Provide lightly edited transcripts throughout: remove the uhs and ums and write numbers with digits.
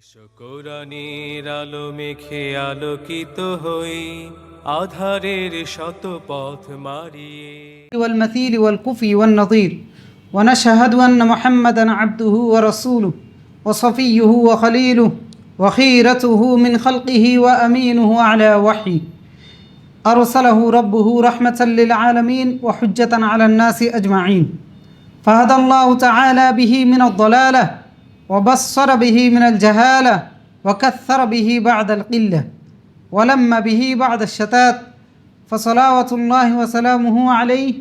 এসো কোরআনের আলো মেখে আলোকিত হই আধারের শত পথ মারিয়ে والمثيل والكفي والنظير ونشهد أن محمدا عبده ورسوله وصفيه وخليله وخيرته من خلقه وأمينه على وحيه أرسله ربه رحمة للعالمين وحجة على الناس أجمعين فهدى الله تعالى به من الضلالة وبصر به من الجهالة وكثر به بعد القلة ولم به بعد الشتات فصلوات الله وسلامه عليه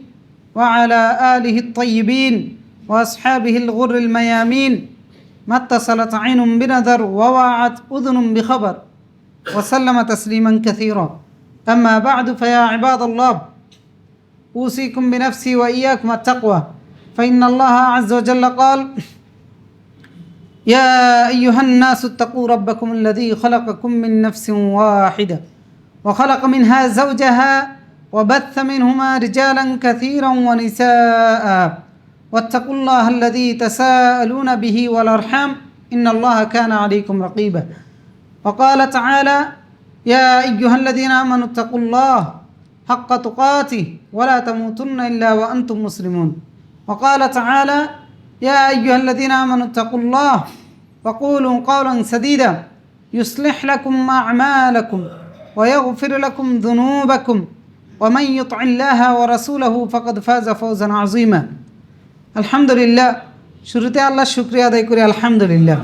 وعلى آله الطيبين وأصحابه الغر الميامين ما اتصلت عين بنذر ووعت أذن بخبر وسلم تسليما كثيرا أما بعد فيا عباد الله أوصيكم بنفسي وإياكم التقوى فإن الله عز وجل قال يا أيها الناس اتقوا ربكم الذي خلقكم من نفس واحدة وخلق منها زوجها وبث منهما رجالا كثيرا ونساء واتقوا الله الذي تساءلون به والأرحام إن الله كان عليكم رقيبا وقال تعالى يا أيها الذين آمنوا اتقوا الله حق تقاته ولا تموتن إلا وأنتم مسلمون وقال تعالى يا أيها الذين آمنوا اتقوا الله وقولوا قولا سديدا يصلح لكم أعمالكم ويغفر لكم ذنوبكم ومن يطع الله ورسوله فقد فاز فوزا عظيما الحمد لله শুরুতে আল্লাহর শুকরিয়া আদায় করি আলহামদুলিল্লাহ।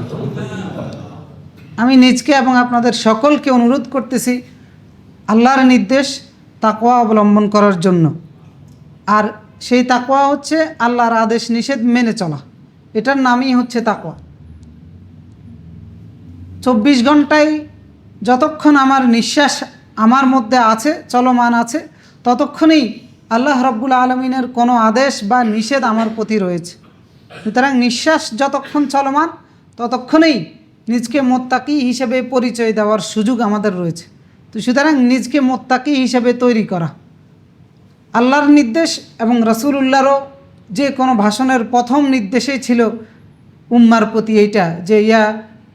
আমি নিজকে এবং আপনাদের সকলকে অনুরোধ করতেছি আল্লাহর নির্দেশ তাকওয়া অবলম্বন করার জন্য। আর সেই তাকওয়া হচ্ছে আল্লাহর আদেশ নিষেধ মেনে চলা, এটার নামই হচ্ছে তাকওয়া। 24 ঘন্টায় যতক্ষণ আমার নিঃশ্বাস আমার মধ্যে আছে, চলমান আছে, ততক্ষণেই আল্লাহ রাব্বুল আলামিনের কোনো আদেশ বা নিষেধ আমার প্রতি রয়েছে। সুতরাং নিঃশ্বাস যতক্ষণ চলমান ততক্ষণেই নিজকে মুত্তাকি হিসেবে পরিচয় দেওয়ার সুযোগ আমাদের রয়েছে। তো সুতরাং নিজকে মুত্তাকি হিসেবে তৈরি করা, আল্লাহর নির্দেশ এবং রাসূলুল্লাহরও যে কোনো ভাষণের প্রথম নির্দেশই ছিল উম্মার প্রতি এইটা যে ইয়া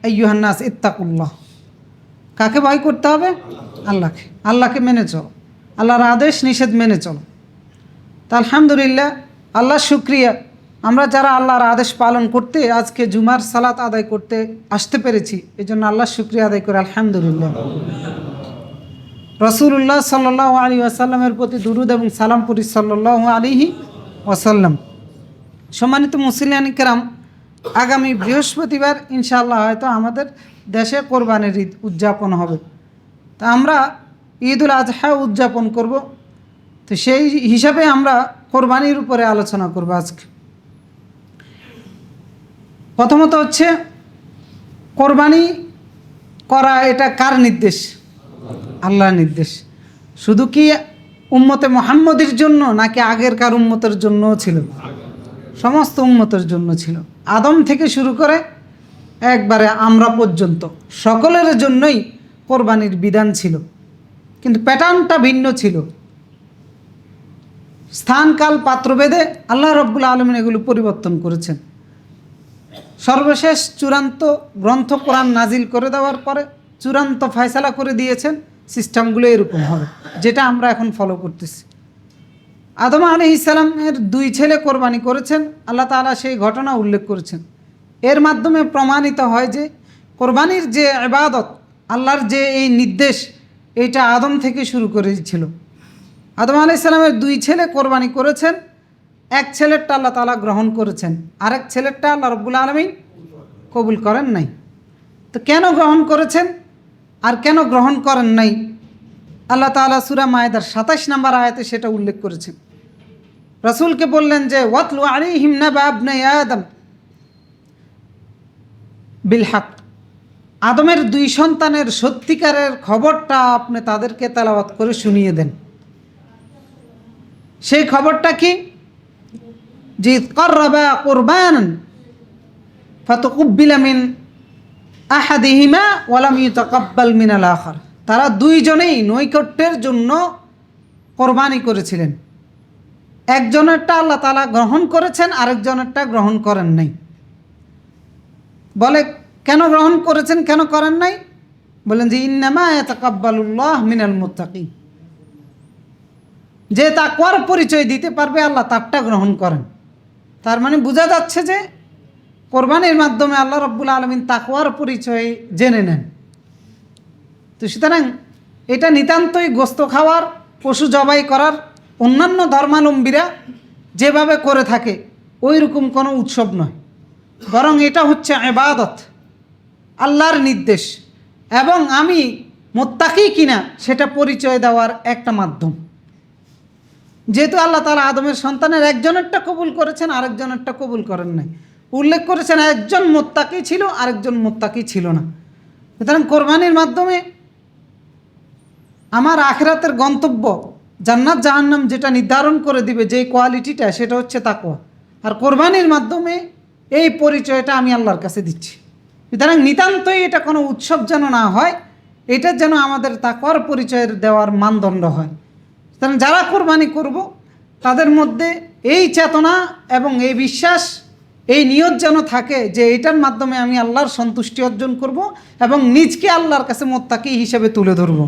আইয়ুহান নাস ইত্তাকুল্লাহ। কাকে ভয় করতে হবে? আল্লাহকে। আল্লাহকে মেনে চলো, আল্লাহর আদেশ নিষেধ মেনে চলো। তা আলহামদুলিল্লাহ, আল্লাহর শুকরিয়া, আমরা যারা আল্লাহর আদেশ পালন করতে আজকে জুমার সালাত আদায় করতে আসতে পেরেছি, এই জন্য আল্লাহর শুকরিয়া আদায় করে আলহামদুলিল্লাহ। রাসূলুল্লাহ সাল্লাল্লাহু আলাইহি ওয়াসাল্লামের প্রতি দুরুদ এবং সালাম পড়ি সাল্লাল্লাহু আলাইহি ওয়াসাল্লাম। সম্মানিত মুসলিয়ান কেরাম, আগামী বৃহস্পতিবার ইনশাআল্লাহ হয়তো আমাদের দেশে কোরবানির ঈদ উদযাপন হবে। তা আমরা ঈদুল আজহা উদযাপন করব। তো সেই হিসাবে আমরা কোরবানির উপরে আলোচনা করব আজকে। প্রথমত হচ্ছে কোরবানি করা এটা কার নির্দেশ? আল্লাহর নির্দেশ। শুধু কি উম্মতে মুহাম্মদের জন্য নাকি আগেরকার উম্মতের জন্যও ছিল? সমস্ত উম্মতের জন্য ছিল। আদম থেকে শুরু করে একবারে আমরা পর্যন্ত সকলের জন্যই কোরবানির বিধান ছিল, কিন্তু প্যাটার্নটা ভিন্ন ছিল। স্থানকাল পাত্রভেদে আল্লাহ রাব্বুল আলামিন এগুলো পরিবর্তন করেছেন। সর্বশেষ চূড়ান্ত গ্রন্থ কোরআন নাজিল করে দেওয়ার পরে চূড়ান্ত ফয়সালা করে দিয়েছেন সিস্টেমগুলো এরকম হবে, যেটা আমরা এখন ফলো করতেছি। আদম আলাইহিস সালামের 2 ছেলে কোরবানি করেছেন, আল্লাহ তাআলা সেই ঘটনা উল্লেখ করেছেন। এর মাধ্যমে প্রমাণিত হয় যে কোরবানির যে ইবাদত, আল্লাহর যে এই নির্দেশ, এইটা আদম থেকে শুরু করেছিল। আদম আলাইহিস সালামের 2 ছেলে কোরবানি করেছেন, এক ছেলেরটা আল্লাহ তাআলা গ্রহণ করেছেন, আরেক ছেলেরটা আল্লাহ রাব্বুল আলামিন কবুল করেন নাই। তো কেন গ্রহণ করেছেন আর কেন গ্রহণ করেন নাই, আল্লাহ তাআলা সূরা মায়েদার 27 নম্বর আয়াতে সেটা উল্লেখ করেছেন। রাসূলকে বললেন যে ওয়াতলু আলাইহিম নাবা ইবনে আদম বিল হক, আদমের 2 সন্তানের সত্যিকারের খবরটা আপনি তাদেরকে তেলাওয়াত করে শুনিয়ে দেন। সেই খবরটা কি? যে কররাবা কুরবানান ফাতুকব্বিলা মিন আহাদিহিমা ওয়া লাম ইউতাকাব্বাল মিনাল আখার, তারা 2 জনেই নৈকট্যের জন্য কোরবানি করেছিলেন। একজনেরটা আল্লাহ তাআলা গ্রহণ করেছেন, আরেকজনেরটা গ্রহণ করেন নাই। বলে কেন গ্রহণ করেছেন, কেন করেন নাই? বলেন যে ইন্নামা ইয়াতাকাব্বালুল্লাহ মিনাল মুত্তাকিন, যে তাকওয়ার পরিচয় দিতে পারবে আল্লাহ তারটা গ্রহণ করেন। তার মানে বোঝা যাচ্ছে যে কোরবানির মাধ্যমে আল্লাহ রাব্বুল আলামিন তাকওয়ার পরিচয় জেনে নেন। তো সুতরাং এটা নিতান্তই গোস্ত খাওয়ার, পশু জবাই করার অন্যান্য ধর্মাবলম্বীরা যেভাবে করে থাকে ওই রকম কোনো উৎসব নয়, বরং এটা হচ্ছে ইবাদত, আল্লাহর নির্দেশ, এবং আমি মুত্তাকি কিনা সেটা পরিচয় দেওয়ার একটা মাধ্যম। যেহেতু আল্লাহ তাআলা আদমের সন্তানের একজনেরটা কবুল করেছেন, আরেকজনেরটা কবুল করেন নাই। উল্লেখ করেছেন একজন মুত্তাকি ছিল, আরেকজন মুত্তাকি ছিল না। সুতরাং কোরবানির মাধ্যমে আমার আখিরাতের গন্তব্য জান্নাত জাহান্নাম যেটা নির্ধারণ করে দিবে, যেই কোয়ালিটিটা, সেটা হচ্ছে তাকওয়া। আর কোরবানির মাধ্যমে এই পরিচয়টা আমি আল্লাহর কাছে দিচ্ছি। সুতরাং নিতান্তই এটা কোনো উৎসব যেন না হয়, এটা যেন আমাদের তাকওয়ার পরিচয়ের দেওয়ার মানদণ্ড হয়। সুতরাং যারা কোরবানি করব তাদের মধ্যে এই চেতনা এবং এই বিশ্বাস, এই নিয়ত যেন থাকে যে এটার মাধ্যমে আমি আল্লাহর সন্তুষ্টি অর্জন করব এবং নিজকে আল্লাহর কাছে মুত্তাকি হিসেবে তুলে ধরব।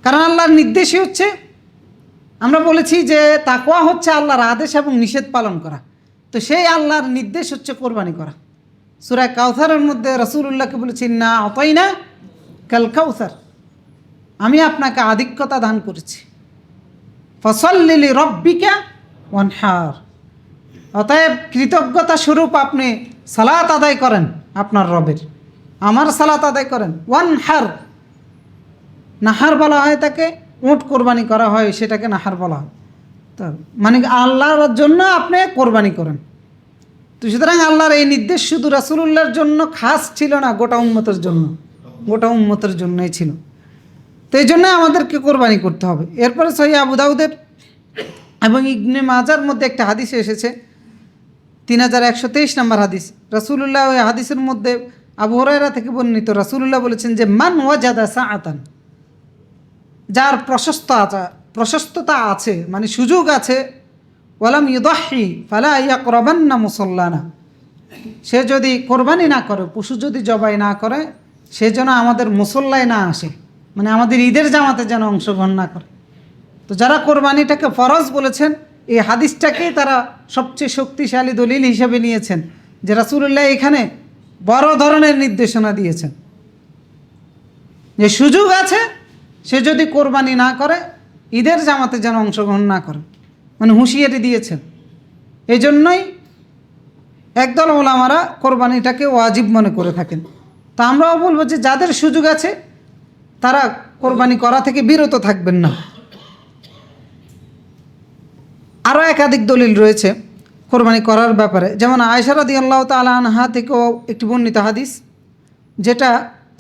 কারণ আল্লাহর নির্দেশই হচ্ছে, আমরা বলেছি যে তাকওয়া হচ্ছে আল্লাহর আদেশ এবং নিষেধ পালন করা। তো সেই আল্লাহর নির্দেশ হচ্ছে কোরবানি করা। সূরা কাউসারের মধ্যে রাসূলুল্লাহকে বলেছি, না আতাইনা কাল কাউসার, আমি আপনাকে আধিক্যতা দান করেছি, ফসল্লি লিরাব্বিকা ওয়ানহার, অতএব কৃতজ্ঞতা স্বরূপ আপনি সালাত আদায় করেন আপনার রবের, আমার সালাত আদায় করেন। ওয়ানহার, নাহার বলা হয় তাকে, উট কোরবানি করা হয় সেটাকে নাহার বলা হয়। তো মানে আল্লাহর জন্য আপনি কোরবানি করেন। তো সুতরাং আল্লাহর এই নির্দেশ শুধু রাসূলুল্লাহর জন্য খাস ছিল না, গোটা উম্মতের জন্য, গোটা উম্মতের জন্যই ছিল। তো এই জন্য আমাদেরকে কোরবানি করতে হবে। এরপরে সহিহ আবু দাউদের এবং ইবনে মাজার মধ্যে একটা হাদিস এসেছে, 3123 নম্বর হাদিস। রাসূলুল্লাহ ওই হাদিসের মধ্যে আবু হুরায়রা থেকে বর্ণিত, রাসূলুল্লাহ বলেছেন যে মান ওয়াজাদা সাআতান, যার প্রশস্ততা আছে, মানে সুযোগ আছে, ওয়ালাম ইউদাহি ফালা ইয়াকরাবান্না মুসাল্লানা, সে যদি কোরবানি না করে, পশু যদি জবাই না করে, সে যেন আমাদের মুসল্লায় না আসে, মানে আমাদের ঈদের জামাতে যেন অংশগ্রহণ না করে। তো যারা কোরবানিটাকে ফরজ বলেছেন, এই হাদিসটাকেই তারা সবচেয়ে শক্তিশালী দলিল হিসেবে নিয়েছেন যে রাসূলুল্লাহ এখানে বড় ধরনের নির্দেশনা দিয়েছেন যে সুযোগ আছে, সে যদি কোরবানি না করে ঈদের জামাতে যেন অংশগ্রহণ না করে, মানে হুঁশিয়ারি দিয়েছেন। এই জন্যই একদল ওলামারা কোরবানিটাকে ওয়াজিব মনে করে থাকেন। তা আমরাও বলবো যে যাদের সুযোগ আছে তারা কোরবানি করা থেকে বিরত থাকবেন না। আরও একাধিক দলিল রয়েছে কোরবানি করার ব্যাপারে, যেমন আয়েশা রাদিয়াল্লাহু তাআলা আনহা থেকেও একটি বর্ণিত হাদিস, যেটা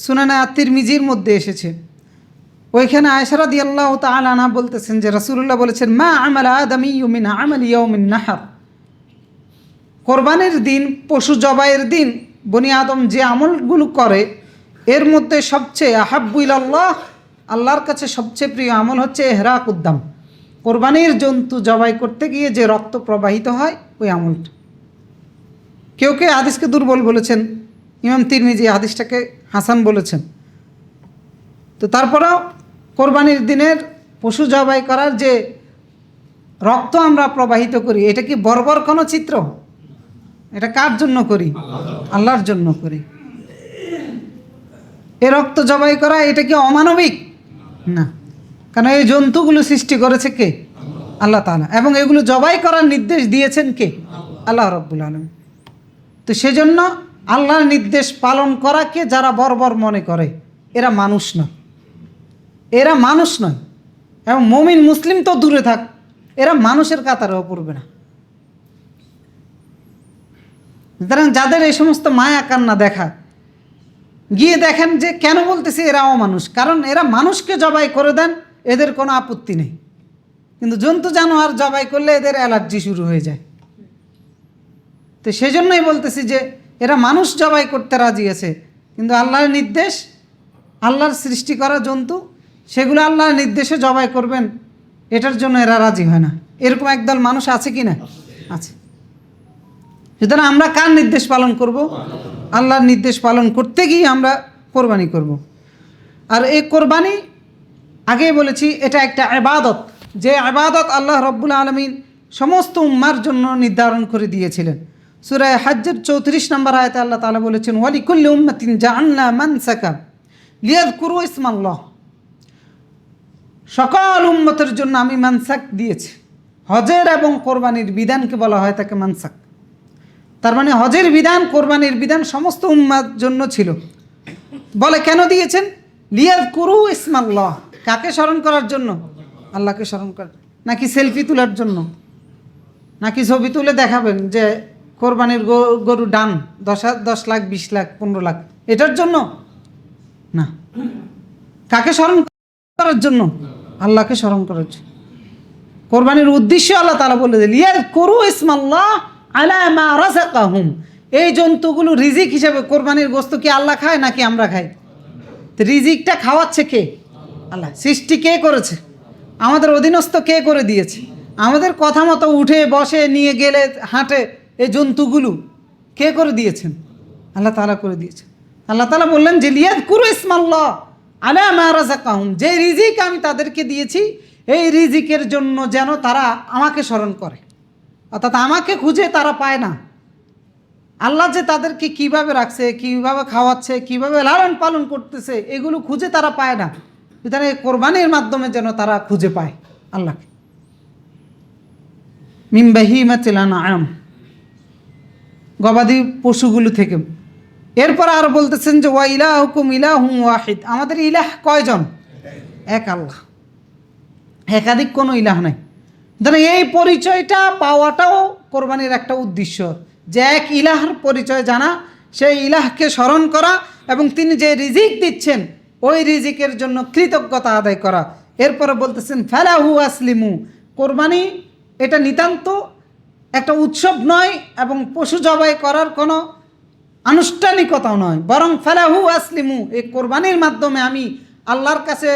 সুনানে আত-তিরমিজির মধ্যে এসেছে। ওইখানে আয়েশা রাদিয়াল্লাহু তাআলা আনহা বলতেছেন যে রাসূলুল্লাহ বলেছেন, মা আমালা আদামিয়্যু মিন আমালি ইয়াউমিন নাহর, কোরবানির দিন, পশু জবাইয়ের দিন বনি আদম যে আমলগুলো করে এর মধ্যে সবচেয়ে আহাব্বু ইলাল্লাহ, আল্লাহর কাছে সবচেয়ে প্রিয় আমল হচ্ছে ইহরাকুদ্দাম, কোরবানির জন্তু জবাই করতে গিয়ে যে রক্ত প্রবাহিত হয় ওই আমলটা। কেউ কেউ হাদিসকে দুর্বল বলেছেন, ইমাম তিরমিজি হাদিসটাকে হাসান বলেছেন। তো তারপরেও কোরবানির দিনের পশু জবাই করার যে রক্ত আমরা প্রবাহিত করি, এটা কি বর্বর কোনো চিত্র? এটা কার জন্য করি? আল্লাহর জন্য করি। এ রক্ত জবাই করা এটা কি অমানবিক? না, কারণ এই জন্তুগুলো সৃষ্টি করেছে কে? আল্লাহ তাআলা, এবং এগুলো জবাই করার নির্দেশ দিয়েছেন কে? আল্লাহ রাব্বুল আলামিন। তো সেজন্য আল্লাহর নির্দেশ পালন করাকে যারা বর্বর মনে করে এরা মানুষ নয়, এরা মানুষ নয়। এবং মুমিন মুসলিম তো দূরে থাক, এরা মানুষের কাতারেও পড়বে না। সুতরাং যাদের এই সমস্ত মায়া কান্না দেখা, গিয়ে দেখেন যে কেন বলতেছে এরা অমানুষ, কারণ এরা মানুষকে জবাই করে দেন, এদের কোনো আপত্তি নেই, কিন্তু জন্তু জানোয়ার জবাই করলে এদের অ্যালার্জি শুরু হয়ে যায়। তো সেই জন্যই বলতেছি যে এরা মানুষ জবাই করতে রাজি আছে, কিন্তু আল্লাহর নির্দেশ, আল্লাহর সৃষ্টি করা জন্তু, সেগুলো আল্লাহর নির্দেশে জবাই করবেন, এটার জন্য এরা রাজি হয় না। এরকম একদল মানুষ আছে কি না? আছে। সুতরাং আমরা কার নির্দেশ পালন করব? আল্লাহর নির্দেশ পালন করতে গিয়ে আমরা কোরবানি করব। আর এই কোরবানি আগেই বলেছি এটা একটা ইবাদত, যে ইবাদত আল্লাহ রাব্বুল আলামিন সমস্ত উম্মার জন্য নির্ধারণ করে দিয়েছিলেন। সূরা হজ্জের 34 নম্বর আয়াতে আল্লাহ তাআলা বলেছেন, ওয়ালিকুল্লি উম্মাতিন জাআলনা মানসাকা লিয়াযকুরু ইসমাল্লাহ। সকল উম্মতের জন্য আমি মানসাক দিয়েছি। হজের এবং কোরবানির বিধানকে বলা হয় তাকে মানসাক। তার মানে হজের বিধান, কোরবানির বিধান সমস্ত উম্মার জন্য ছিল। বলে কেন দিয়েছেন? লিয়াযকুরু ইসমাল্লাহ, কাকে স্মরণ করার জন্য? আল্লাহকে স্মরণ করার। নাকি সেলফি তোলার জন্য? নাকি ছবি তুলে দেখাবেন যে কোরবানির গরু ডান 10 লাখ 20 লাখ 15 লাখ, এটার জন্য না। কাকে স্মরণ করার জন্য? আল্লাহকে স্মরণ করার জন্য। কোরবানির উদ্দেশ্য আল্লাহ তাআলা বলে দিলেন, লিয়াযকুরু ইসমাল্লাহ আলা মা রাযাকাহুম। এই জন্তুগুলো রিজিক হিসেবে, কোরবানির গোশত কি আল্লাহ খায় নাকি আমরা খাই? তো রিজিকটা খাওয়াচ্ছে কে? আল্লাহ। সৃষ্টি কে করেছে? আমাদের অধীনস্থ কে করে দিয়েছে? আমাদের কথা মতো উঠে বসে নিয়ে গেলে হাঁটে এই জন্তুগুলো কে করে দিয়েছেন? আল্লাহ তাআলা করে দিয়েছেন। আল্লাহ তাআলা বললেন যে লিয়াযকুরু ইসমাল্লাহ আলা মা রাযাকাহুম, যে রিজিক আমি তাদেরকে দিয়েছি এই রিজিকের জন্য যেন তারা আমাকে স্মরণ করে। অর্থাৎ আমাকে খুঁজে তারা পায় না। আল্লাহ যে তাদেরকে কিভাবে রাখছে, কিভাবে খাওয়াচ্ছে, কিভাবে লালন পালন করতেছে, এগুলো খুঁজে তারা পায় না। সুতরাং এই কোরবানির মাধ্যমে যেন তারা খুঁজে পায় আল্লাহকে। মিন বাহিমাতিল আনআম, গবাদি পশুগুলো থেকে। এরপর আর বলতেছেন যে ওয়া ইলাহুকুম ইলাহুম ওয়াহিদ, আমাদের ইলাহ কয়জন? এক আল্লাহ, একাধিক কোনো ইলাহ নাই। ধরেন এই পরিচয়টা পাওয়াটাও কোরবানির একটা উদ্দেশ্য, যে এক ইলাহর পরিচয় জানা, সেই ইলাহকে স্মরণ করা এবং তিনি যে রিজিক দিচ্ছেন ওই রিজিকের জন্য কৃতজ্ঞতা আদায় করা। এরপরে বলতেছেন ফালাহু আসলিমু, কোরবানি এটা নিতান্ত একটা উৎসব নয় এবং পশু জবাই করার কোনো আনুষ্ঠানিকতাও নয়, বরং ফালাহু আসলিমু, এই কোরবানির মাধ্যমে আমি আল্লাহর কাছে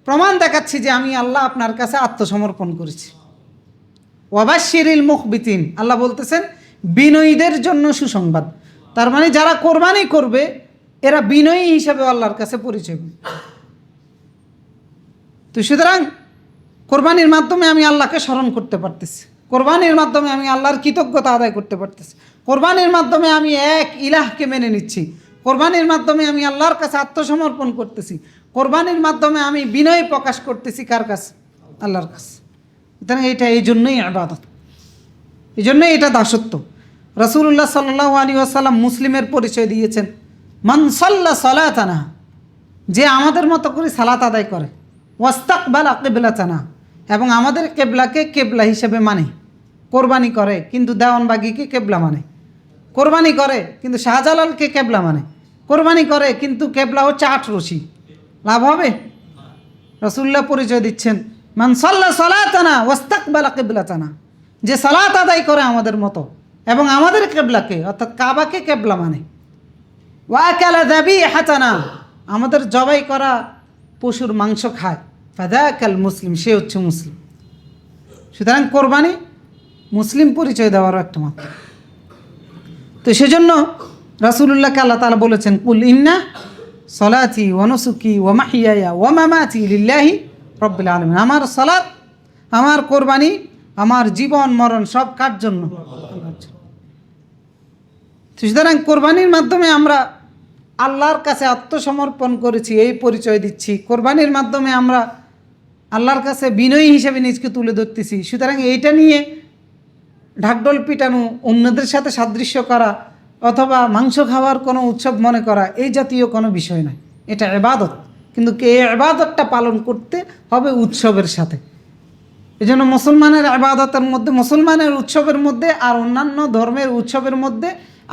প্রমাণ দেখাচ্ছি যে আমি আল্লাহ আপনার কাছে আত্মসমর্পণ করেছি। ওয়াবাশশিরিল মুখবিতিন, আল্লাহ বলতেছেন বিনয়ীদের জন্য সুসংবাদ। তার মানে যারা কোরবানি করবে এরা বিনয়ী হিসাবে আল্লাহর কাছে পরিচয়। তো সুতরাং কোরবানির মাধ্যমে আমি আল্লাহকে স্মরণ করতে পারতেছি, কোরবানির মাধ্যমে আমি আল্লাহর কৃতজ্ঞতা আদায় করতে পারতেছি, কোরবানির মাধ্যমে আমি এক ইলাহকে মেনে নিচ্ছি, কোরবানির মাধ্যমে আমি আল্লাহর কাছে আত্মসমর্পণ করতেছি, কোরবানির মাধ্যমে আমি বিনয় প্রকাশ করতেছি কার কাছে? আল্লাহর কাছে। সুতরাং এটা এই জন্যই ইবাদত, এই জন্যই এটা দাসত্ব। রাসূলুল্লাহ সাল্লাল্লাহু আলাইহি ওয়াসাল্লাম মুসলিমের পরিচয় দিয়েছেন, মান সাল্লা সালাতানা, যে আমাদের মতো করে সালাত আদায় করে, ওয়াস্তাকবালা কিবলাতানা, এবং আমাদের কেবলাকে কেবলা হিসেবে মানে, কোরবানি করে কিন্তু দেওয়ানবাগিকে কেবলা মানে, কোরবানি করে কিন্তু শাহজালালকে কেবলা মানে, কোরবানি করে কিন্তু কেবলা হচ্ছে 8 রশি, লাভ হবে? রাসূলুল্লাহ পরিচয় দিচ্ছেন মান সাল্লা সালাতানা ওয়াস্তাকবালা কিবলাতানা, যে সালাত আদায় করে আমাদের মতো এবং আমাদের কেবলাকে অর্থাৎ কাবাকে কেবলা মানে, ওয়াকালা যাবিহাতানা, আমাদের জবাই করা পশুর মাংস খায়, ফাযাকাল মুসলিম, সে হচ্ছে মুসলিম। সুতরাং কোরবানি মুসলিম পরিচয় দেওয়ারও একটা মাত্র। তো সেজন্য রাসূলুল্লাহকে আল্লাহ তাআলা বলেছেন, কুল ইন্না সলাতি ওয়া নুসুকি ওয়া মাহইয়ায়া ওয়া মামাতি লিল্লাহি রাব্বিল আলামিন, আমার সালাত, আমার কোরবানি, আমার জীবন মরণ সব কার জন্য? আল্লাহর জন্য। সুতরাং কোরবানির মাধ্যমে আমরা আল্লাহর কাছে আত্মসমর্পণ করেছি এই পরিচয় দিচ্ছি, কোরবানির মাধ্যমে আমরা আল্লাহর কাছে বিনয়ী হিসেবে নিজকে তুলে ধরতেছি। সুতরাং এইটা নিয়ে ঢাকঢোল পিটানো, অন্যদের সাথে সাদৃশ্য করা অথবা মাংস খাওয়ার কোনো উৎসব মনে করা এই জাতীয় কোনো বিষয় নয়, এটা ইবাদত। কিন্তু এই ইবাদতটা পালন করতে হবে উৎসবের সাথে। এই জন্য মুসলমানের ইবাদতের মধ্যে, মুসলমানের উৎসবের মধ্যে আর অন্যান্য ধর্মের উৎসবের মধ্যে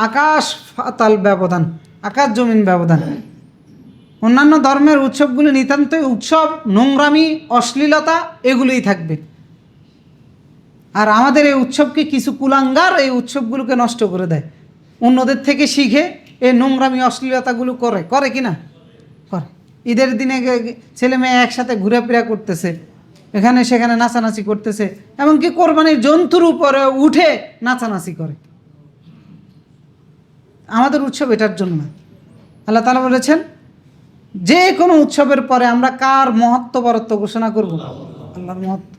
আকাশ পাতাল ব্যবধান, আকাশ জমিন ব্যবধান। অন্যান্য ধর্মের উৎসবগুলি নিতান্তই উৎসব, নোংরামি, অশ্লীলতা এগুলোই থাকবে। আর আমাদের এই উৎসবকে কিছু কুলাঙ্গার এই উৎসবগুলোকে নষ্ট করে দেয়, অন্যদের থেকে শিখে এই নোংরামি অশ্লীলতাগুলো করে কি না? করে। ঈদের দিনে ছেলে মেয়ে একসাথে ঘুরেফেরা করতেছে, এখানে সেখানে নাচানাচি করতেছে, এমনকি কোরবানির জন্তুর উপরে উঠে নাচানাচি করে। আমাদের উৎসব এটার জন্য না। আল্লাহ তাআলা বলেছেন যে কোনো উৎসবের পরে আমরা কার মহত্ব বরত্ব ঘোষণা করব? আল্লাহর মহত্ব।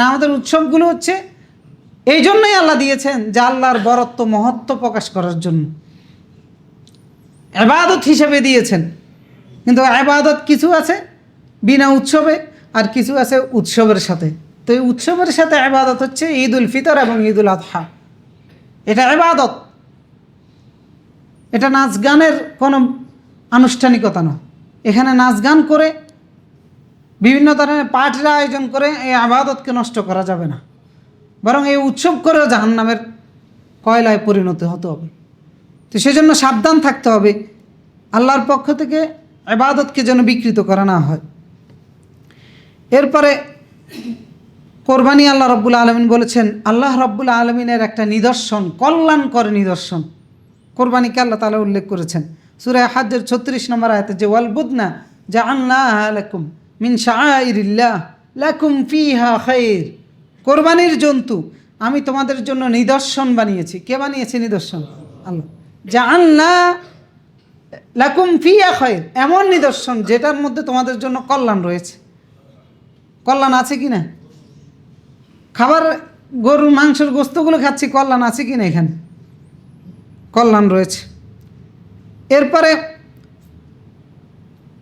আমাদের উৎসবগুলো হচ্ছে এই জন্যই আল্লাহ দিয়েছেন যে আল্লাহর বরত্ব মহত্ব প্রকাশ করার জন্য, ইবাদত হিসেবে দিয়েছেন। কিন্তু ইবাদত কিছু আছে বিনা উৎসবে, আর কিছু আছে উৎসবের সাথে। তো এই উৎসবের সাথে ইবাদত হচ্ছে ঈদ উল ফিতর এবং ঈদ উল আযহা। এটা ইবাদত, এটা নাচ গানের কোনো আনুষ্ঠানিকতা না। এখানে নাচ গান করে বিভিন্ন ধরনের পার্টির আয়োজন করে এই ইবাদতকে নষ্ট করা যাবে না, বরং এই উৎসব করেও জাহান্নামের কয়লায় পরিণত হতে হবে। তো সেজন্য সাবধান থাকতে হবে আল্লাহর পক্ষ থেকে ইবাদতকে যেন বিকৃত করা না হয়। এরপরে কোরবানি আল্লাহ রব্বুল আলমিন বলেছেন, আল্লাহ রব্বুল আলমিনের একটা নিদর্শন, কল্যাণকর নিদর্শন কোরবানিকে আল্লাহ তাআলা উল্লেখ করেছেন সূরা হাজ্জের 36 নম্বর আয়াতে, যে ওয়াল বুদনা জাআলনাহা লাকুম মিন শাআইরিল্লাহ লাকুম ফিহা খায়র। কোরবানির জন্তু আমি তোমাদের জন্য নিদর্শন বানিয়েছি। কে বানিয়েছে নিদর্শন? আল্লাহ। জাআলনা লাকুম ফিহা খায়র, এমন নিদর্শন যেটার মধ্যে তোমাদের জন্য কল্যাণ রয়েছে। কল্যাণ আছে কি না? খাবার গরুর মাংসের গোস্তগুলো খাচ্ছি, কল্যাণ আছে কি না? এখানে কল্যাণ রয়েছে। এরপরে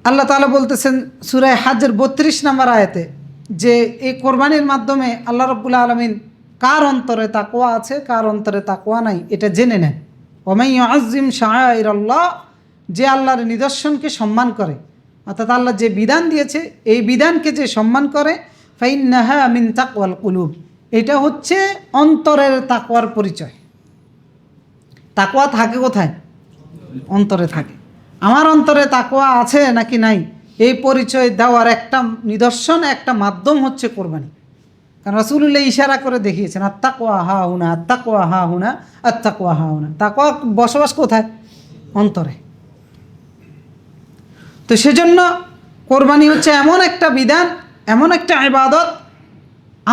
আল্লাহ তাআলা বলতেছেন সূরা হাজ্জের 32 নম্বর আয়াতে যে এই কোরবানির মাধ্যমে আল্লাহ রাব্বুল আলামিন কার অন্তরে তাকওয়া আছে, কার অন্তরে তাকওয়া নাই, এটা জেনে নেন। ওয়া ইউআযযিম শাআইরাল্লাহ, যে আল্লাহর নিদর্শনকে সম্মান করে, অর্থাৎ আল্লাহ যে বিধান দিয়েছে এই বিধানকে যে সম্মান করে, ফাইন্নাহা মিন তাকওয়াল কুলুব, এটা হচ্ছে অন্তরের তাকওয়ার পরিচয়। তাকওয়া থাকে কোথায়? অন্তরে থাকে। আমার অন্তরে তাকওয়া আছে নাকি নাই, এই পরিচয় দেওয়ার একটা নিদর্শন, একটা মাধ্যম হচ্ছে কোরবানি। কারণ রাসূলুল্লাহ ইশারা করে দেখিয়েছেন, আত্তাকওয়া হা হুনা, আত্তাকওয়া হা হুনা, আত্তাকওয়া হা হুনা। তাকওয়া বসবাস কোথায়? অন্তরে। তো সেজন্য কোরবানি হচ্ছে এমন একটা বিধান, এমন একটা ইবাদত,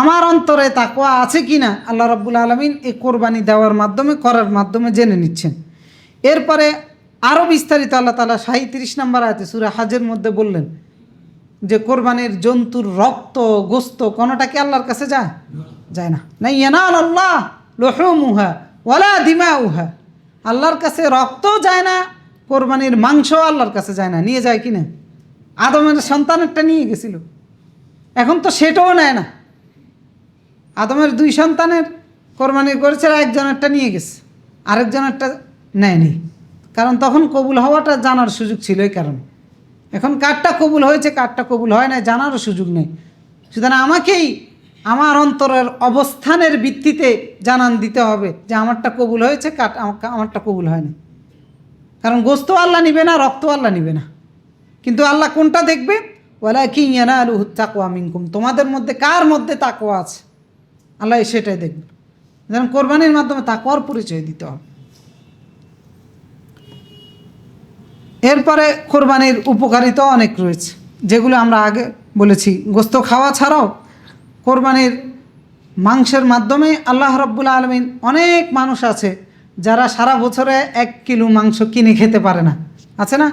আমার অন্তরে তাকওয়া আছে কি না আল্লাহ রাব্বুল আলামিন এই কোরবানি দেওয়ার মাধ্যমে, করার মাধ্যমে জেনে নিচ্ছেন। এরপরে আরও বিস্তারিত আল্লাহ তাআলা 37 নম্বর আয়াতে সূরা হাজের মধ্যে বললেন যে কোরবানির জন্তুর রক্ত, গোস্ত কোনোটা কি আল্লাহর কাছে যায়? যায় না। না ইয়ানালাল্লাহ লুহুমুহা ওয়ালা দিমাউহা, আল্লাহর কাছে রক্তও যায় না, কোরবানির মাংসও আল্লাহর কাছে যায় না। নিয়ে যায় কি না? আদমের সন্তানেরটা নিয়ে গেছিল, এখন তো সেটাও নেয় না। আদমের 2 সন্তানের কোরবানি করেছে, একজনেরটা নিয়ে গেছে, আরেকজনেরটা নেয়নি। কারণ তখন কবুল হওয়াটা জানার সুযোগ ছিল, এই কারণে। এখন কারটা কবুল হয়েছে, কারটা কবুল হয় না, জানারও সুযোগ নেই। সুতরাং আমাকেই আমার অন্তরের অবস্থানের ভিত্তিতে জানান দিতে হবে যে আমারটা কবুল হয়েছে, আমারটা কবুল হয় না। কারণ গোস্ত আল্লাহ নিবে না, রক্ত আল্লাহ নিবে না, কিন্তু আল্লাহ কোনটা দেখবে? ওয়ালাকিন ইয়ানালুহু তাকওয়া মিনকুম, তোমাদের মধ্যে কার মধ্যে তাকওয়া আছে আল্লাহ সেটাই দেখবে। যেমন কোরবানির মাধ্যমে তাকওয়ার পরিচয় দিতে হবে। এরপরে কোরবানির উপকারিতা অনেক রয়েছে, যেগুলো আমরা আগে বলেছি। গোস্ত খাওয়া ছাড়াও কোরবানির মাংসের মাধ্যমে আল্লাহ রাব্বুল আলামিন, অনেক মানুষ আছে যারা সারা বছরে 1 কিলো মাংস কিনে খেতে পারে না, আছে না?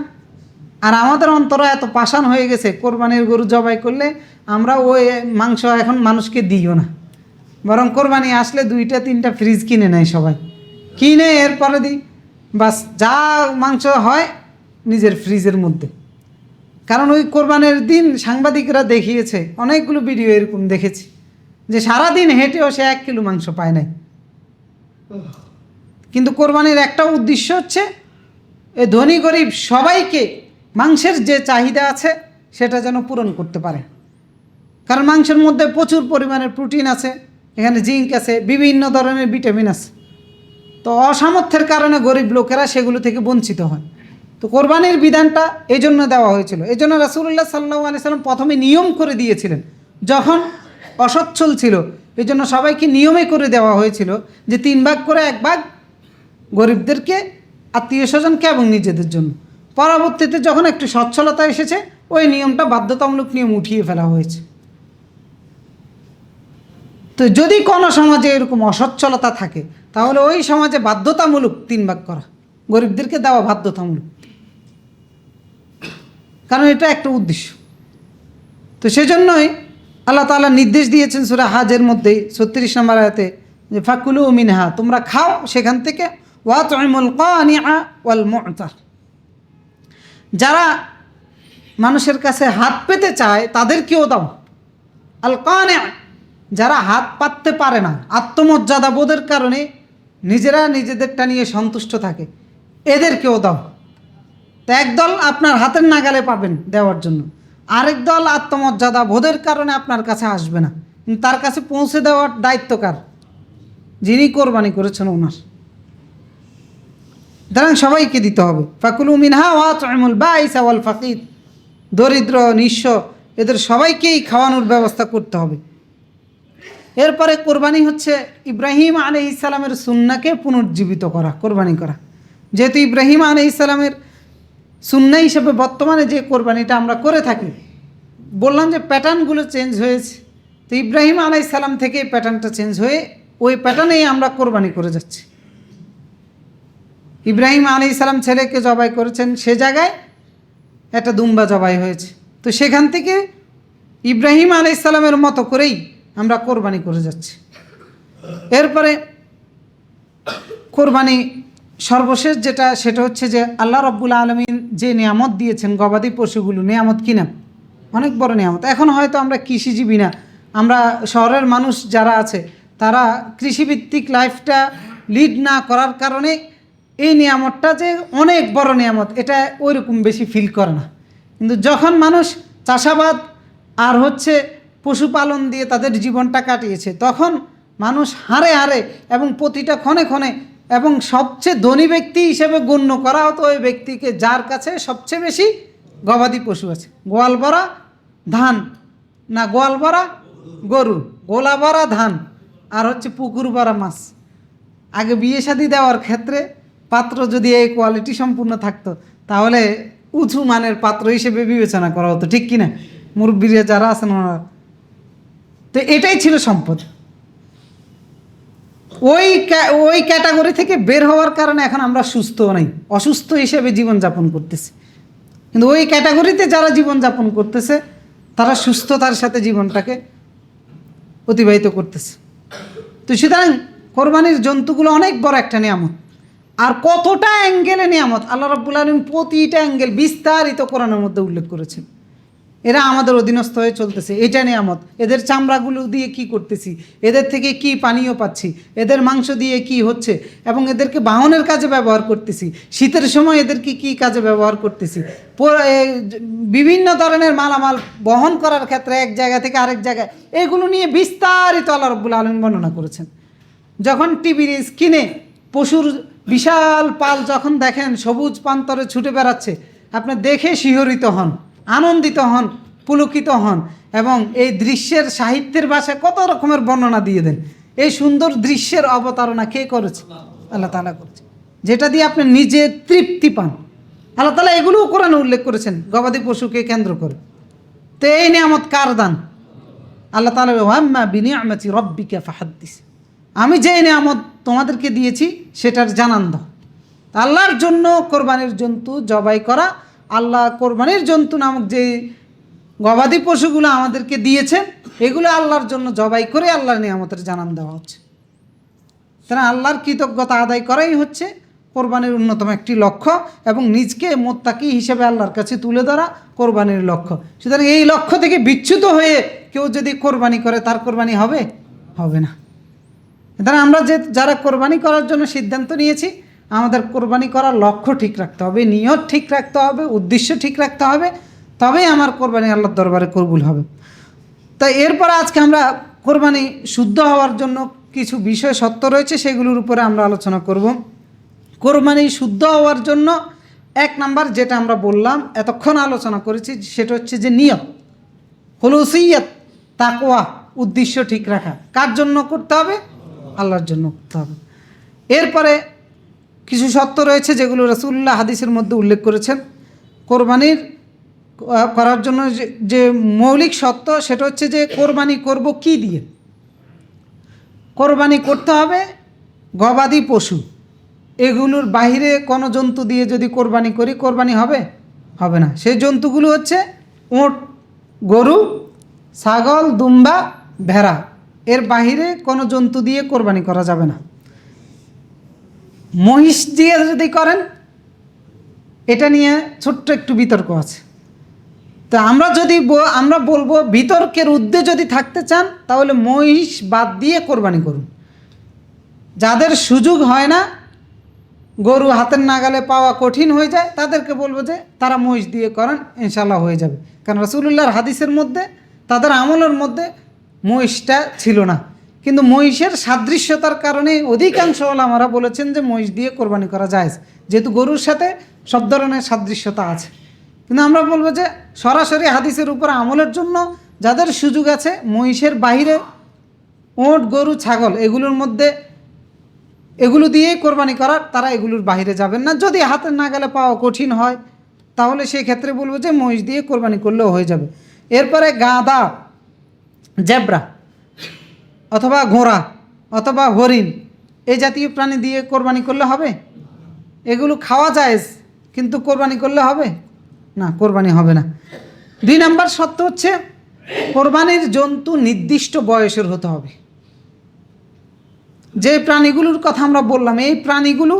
আর আমাদের অন্তর এত পাষাণ হয়ে গেছে, কোরবানির গরু জবাই করলে আমরা ওই মাংস এখন মানুষকে দিইও না, বরং কোরবানি আসলে 2টা-3টা ফ্রিজ কিনে নেয় সবাই, কিনে এরপরে দিই, বাস যা মাংস হয় নিজের ফ্রিজের মধ্যে। কারণ ওই কোরবানির দিন সাংবাদিকরা দেখিয়েছে, অনেকগুলো ভিডিও এরকম দেখেছি, যে সারাদিন হেঁটেও সে 1 কিলো মাংস পায় নাই। কিন্তু কোরবানির একটা উদ্দেশ্য হচ্ছে এই ধনী গরিব সবাইকে মাংসের যে চাহিদা আছে সেটা যেন পূরণ করতে পারে। কারণ মাংসের মধ্যে প্রচুর পরিমাণের প্রোটিন আছে, এখানে জিঙ্ক আছে, বিভিন্ন ধরনের ভিটামিন আছে। তো অসামর্থ্যের কারণে গরিব লোকেরা সেগুলো থেকে বঞ্চিত হয়। তো কোরবানির বিধানটা এই জন্য দেওয়া হয়েছিল। এই জন্য রাসূলুল্লাহ সাল্লাল্লাহু আলাইহি সাল্লাম প্রথমে নিয়ম করে দিয়েছিলেন, যখন অসচ্ছল ছিল এই জন্য সবাইকে নিয়মে করে দেওয়া হয়েছিল যে 3 ভাগ করে 1 ভাগ গরিবদেরকে, আত্মীয় স্বজনকে এবং নিজেদের জন্য। পরবর্তীতে যখন একটু সচ্ছলতা এসেছে ওই নিয়মটা বাধ্যতামূলক নিয়ম উঠিয়ে ফেলা হয়েছে। তো যদি কোনো সমাজে এরকম অসচ্ছলতা থাকে তাহলে ওই সমাজে বাধ্যতামূলক 3 ভাগ করা, গরিবদেরকে দেওয়া বাধ্যতামূলক, কারণ এটা একটা উদ্দেশ্য। তো সেজন্যই আল্লাহ তাআলা নির্দেশ দিয়েছেন সূরা হাজের মধ্যে 36 নম্বর আয়াতে যে ফাকুলু মিনহা, তোমরা খাও সেখান থেকে, ওয়াতুইমুল কানিআ ওয়াল মু'তার, যারা মানুষের কাছে হাত পেতে চায় তাদেরকেও দাও। আল কানিআ, যারা হাত পাততে পারে না, আত্মমর্যাদা বোধের কারণে নিজেরা নিজেদেরটা নিয়ে সন্তুষ্ট থাকে, এদেরকেও দাও। তো একদল আপনার হাতের নাগালে পাবেন দেওয়ার জন্য, আরেক দল আত্মমর্যাদা বোধের কারণে আপনার কাছে আসবে না, কিন্তু তার কাছে পৌঁছে দেওয়ার দায়িত্ব কার? যিনি কোরবানি করেছেন ওনার। সুতরাং সবাইকে দিতে হবে। ফাকুলু মিনহা ওয়াতুইমুল বাইসা ওয়াল ফাকির, দরিদ্র নিঃস্ব এদের সবাইকেই খাওয়ানোর ব্যবস্থা করতে হবে। এরপরে কোরবানি হচ্ছে ইব্রাহিম আলাইহিস সালামের সুন্নাহকে পুনর্জীবিত করা, কোরবানি করা। যেহেতু ইব্রাহিম আলাইহিস সালামের সুন্নাহ হিসেবে বর্তমানে যে কোরবানিটা আমরা করে থাকি, বললাম যে প্যাটার্নগুলো চেঞ্জ হয়েছে, তো ইব্রাহিম আলাইহিস সালাম থেকে প্যাটার্নটা চেঞ্জ হয়ে ওই প্যাটার্নেই আমরা কোরবানি করে যাচ্ছি। ইব্রাহিম আলাইহিস সালাম ছেলেকে জবাই করেছেন, সে জায়গায় একটা দুম্বা জবাই হয়েছে, তো সেখান থেকে ইব্রাহিম আলাইহিস সালামের মতো করেই আমরা কোরবানি করে যাচ্ছি। এরপরে কোরবানি সর্বশেষ যেটা, সেটা হচ্ছে যে আল্লাহ রাব্বুল আলামিন যে নিয়ামত দিয়েছেন গবাদি পশুগুলো, নিয়ামত কিনা অনেক বড় নিয়ামত। এখন হয়তো আমরা কৃষিজীবী না, আমরা শহরের মানুষ যারা আছে তারা কৃষিভিত্তিক লাইফটা লিড না করার কারণে এই নিয়ামতটা যে অনেক বড় নিয়ামত এটা ওইরকম বেশি ফিল করে না। কিন্তু যখন মানুষ চাষাবাদ আর হচ্ছে পশুপালন দিয়ে তাদের জীবনটা কাটিয়েছে, তখন মানুষ হারে হারে এবং প্রতিটা ক্ষণে ক্ষণে, এবং সবচেয়ে ধনী ব্যক্তি হিসেবে গণ্য করা হতো ওই ব্যক্তিকে যার কাছে সবচেয়ে বেশি গবাদি পশু আছে। গোয়াল ভরা ধান, না গোয়াল ভরা গরু, গোলা ভরা ধান, আর হচ্ছে পুকুর ভরা মাছ। আগে বিয়ে শাদী দেওয়ার ক্ষেত্রে পাত্র যদি এই কোয়ালিটি সম্পূর্ণ থাকতো তাহলে উঁচু মানের পাত্র হিসেবে বিবেচনা করা হতো, ঠিক কিনা? মুরব্বীরা যারা আছেন ওনারা, তো এটাই ছিল সম্পদ। ওই ক্যাটাগরি থেকে বের হওয়ার কারণে এখন আমরা সুস্থ নাই, অসুস্থ হিসেবে জীবনযাপন করতেছি। কিন্তু ওই ক্যাটাগরিতে যারা জীবনযাপন করতেছে তারা সুস্থতার সাথে জীবনটাকে অতিবাহিত করতেছে। তো সুতরাং কোরবানির জন্তুগুলো অনেক বড় একটা নিয়ামত, আর কতটা অ্যাঙ্গেলে নিয়ামত আল্লাহ রাব্বুল আলামিন প্রতিটা অ্যাঙ্গেল বিস্তারিত কোরআনের মধ্যে উল্লেখ করেছেন। এরা আমাদের অধীনস্থ হয়ে চলতেছে, এটা নিয়ামত। এদের চামড়াগুলো দিয়ে কি করতেছি, এদের থেকে কি পানীয় পাচ্ছি, এদের মাংস দিয়ে কি হচ্ছে, এবং এদেরকে বাহনের কাজে ব্যবহার করতেছি, শীতের সময় এদেরকে কি কাজে ব্যবহার করতেছি, বিভিন্ন ধরনের মালামাল বহন করার ক্ষেত্রে এক জায়গা থেকে আরেক জায়গায়, এগুলো নিয়ে বিস্তারিত আল্লাহ রাব্বুল আলামিন বর্ণনা করেছেন। যখন টিভির স্ক্রিনে পশুর বিশাল পাল যখন দেখেন সবুজ প্রান্তরে ছুটে বেড়াচ্ছে, আপনি দেখে শিহরিত হন, আনন্দিত হন, পুলকিত হন, এবং এই দৃশ্যের সাহিত্যের ভাষায় কত রকমের বর্ণনা দিয়ে দেন। এই সুন্দর দৃশ্যের অবতারণা কে করেছে? আল্লাহ তাআলা করেছে, যেটা দিয়ে আপনি নিজে তৃপ্তি পান। আল্লাহ তাআলা এগুলোও কোরআনে উল্লেখ করেছেন গবাদি পশুকে কেন্দ্র করে। তো এই নিয়ামত কার দান? আল্লাহ তাআলা ওয়াম্মা বিনিআমাতি রাব্বিকা ফাহাদ্দিস, আমি যে নিয়ামত তোমাদেরকে দিয়েছি সেটার জানান দাও। আল্লাহর জন্য কোরবানির জন্তু জবাই করা, আল্লাহ কোরবানির জন্তু নামক যে গবাদি পশুগুলো আমাদেরকে দিয়েছেন এগুলো আল্লাহর জন্য জবাই করে আল্লাহর নিয়ামতের জানান দেওয়া হচ্ছে। তারা আল্লাহর কৃতজ্ঞতা আদায় করাই হচ্ছে কোরবানির অন্যতম একটি লক্ষ্য, এবং নিজকে মোত্তাকি হিসেবে আল্লাহর কাছে তুলে ধরা কোরবানির লক্ষ্য। সুতরাং এই লক্ষ্য থেকে বিচ্যুত হয়ে কেউ যদি কোরবানি করে তার কোরবানি হবে? হবে না। তারা আমরা যারা কোরবানি করার জন্য সিদ্ধান্ত নিয়েছি, আমাদের কোরবানি করার লক্ষ্য ঠিক রাখতে হবে, নিয়ত ঠিক রাখতে হবে, উদ্দেশ্য ঠিক রাখতে হবে, তবেই আমার কোরবানি আল্লাহর দরবারে কবুল হবে। তাই এরপর আজকে আমরা কোরবানি শুদ্ধ হওয়ার জন্য কিছু বিষয় সত্য রয়েছে, সেগুলোর উপরে আমরা আলোচনা করব। কোরবানি শুদ্ধ হওয়ার জন্য এক নাম্বার যেটা আমরা বললাম, এতক্ষণ আলোচনা করেছি, সেটা হচ্ছে যে নিয়ত, খুলুসিয়ত, তাকওয়া, উদ্দেশ্য ঠিক রাখা। কার জন্য করতে হবে? আল্লাহর জন্য করতে হবে। এরপরে কিছু সত্য রয়েছে যেগুলো রাসূলুল্লাহ হাদিসের মধ্যে উল্লেখ করেছেন। কোরবানির করার জন্য যে মৌলিক সত্য সেটা হচ্ছে যে কোরবানি করব কি দিয়ে? কোরবানি করতে হবে গবাদি পশু, এগুলোর বাইরে কোনো জন্তু দিয়ে যদি কোরবানি করি, কোরবানি হবে? হবে না। সেই জন্তুগুলো হচ্ছে উট, গরু, ছাগল, দুম্বা, ভেড়া। এর বাইরে কোনো জন্তু দিয়ে কোরবানি করা যাবে না। মহিষ দিয়ে যদি করেন, এটা নিয়ে ছোট্ট একটু বিতর্ক আছে। তো আমরা বলবো বিতর্কের ঊর্ধ্বে যদি থাকতে চান তাহলে মহিষ বাদ দিয়ে কোরবানি করুন। যাদের সুযোগ হয় না, গরু হাতের নাগালে পাওয়া কঠিন হয়ে যায়, তাদেরকে বলবো যে তারা মহিষ দিয়ে করেন, ইনশাল্লাহ হয়ে যাবে। কারণ রাসূলুল্লাহর হাদিসের মধ্যে, তাদের আমলের মধ্যে মহিষটা ছিল না। কিন্তু মহিষের সাদৃশ্যতার কারণে অধিকাংশ ওলামারা বলেছেন যে মহিষ দিয়ে কোরবানি করা যায়, যেহেতু গরুর সাথে সব ধরনের সাদৃশ্যতা আছে। কিন্তু আমরা বলবো যে সরাসরি হাদিসের উপর আমলের জন্য যাদের সুযোগ আছে, মহিষের বাইরে উট, গরু, ছাগল এগুলোর মধ্যে এগুলো দিয়েই কোরবানি করার, তারা এগুলোর বাইরে যাবেন না। যদি হাতের নাগালে পাওয়া কঠিন হয় তাহলে সেই ক্ষেত্রে বলবো যে মহিষ দিয়ে কোরবানি করলেও হয়ে যাবে। এরপরে গাধা, জেব্রা অথবা ঘোড়া অথবা হরিণ এই জাতীয় প্রাণী দিয়ে কোরবানি করলে হবে? এগুলো খাওয়া যায়, কিন্তু কোরবানি করলে হবে না, কোরবানি হবে না। 2 নম্বর শর্ত হচ্ছে কোরবানির জন্তু নির্দিষ্ট বয়সের হতে হবে। যে প্রাণীগুলোর কথা আমরা বললাম, এই প্রাণীগুলো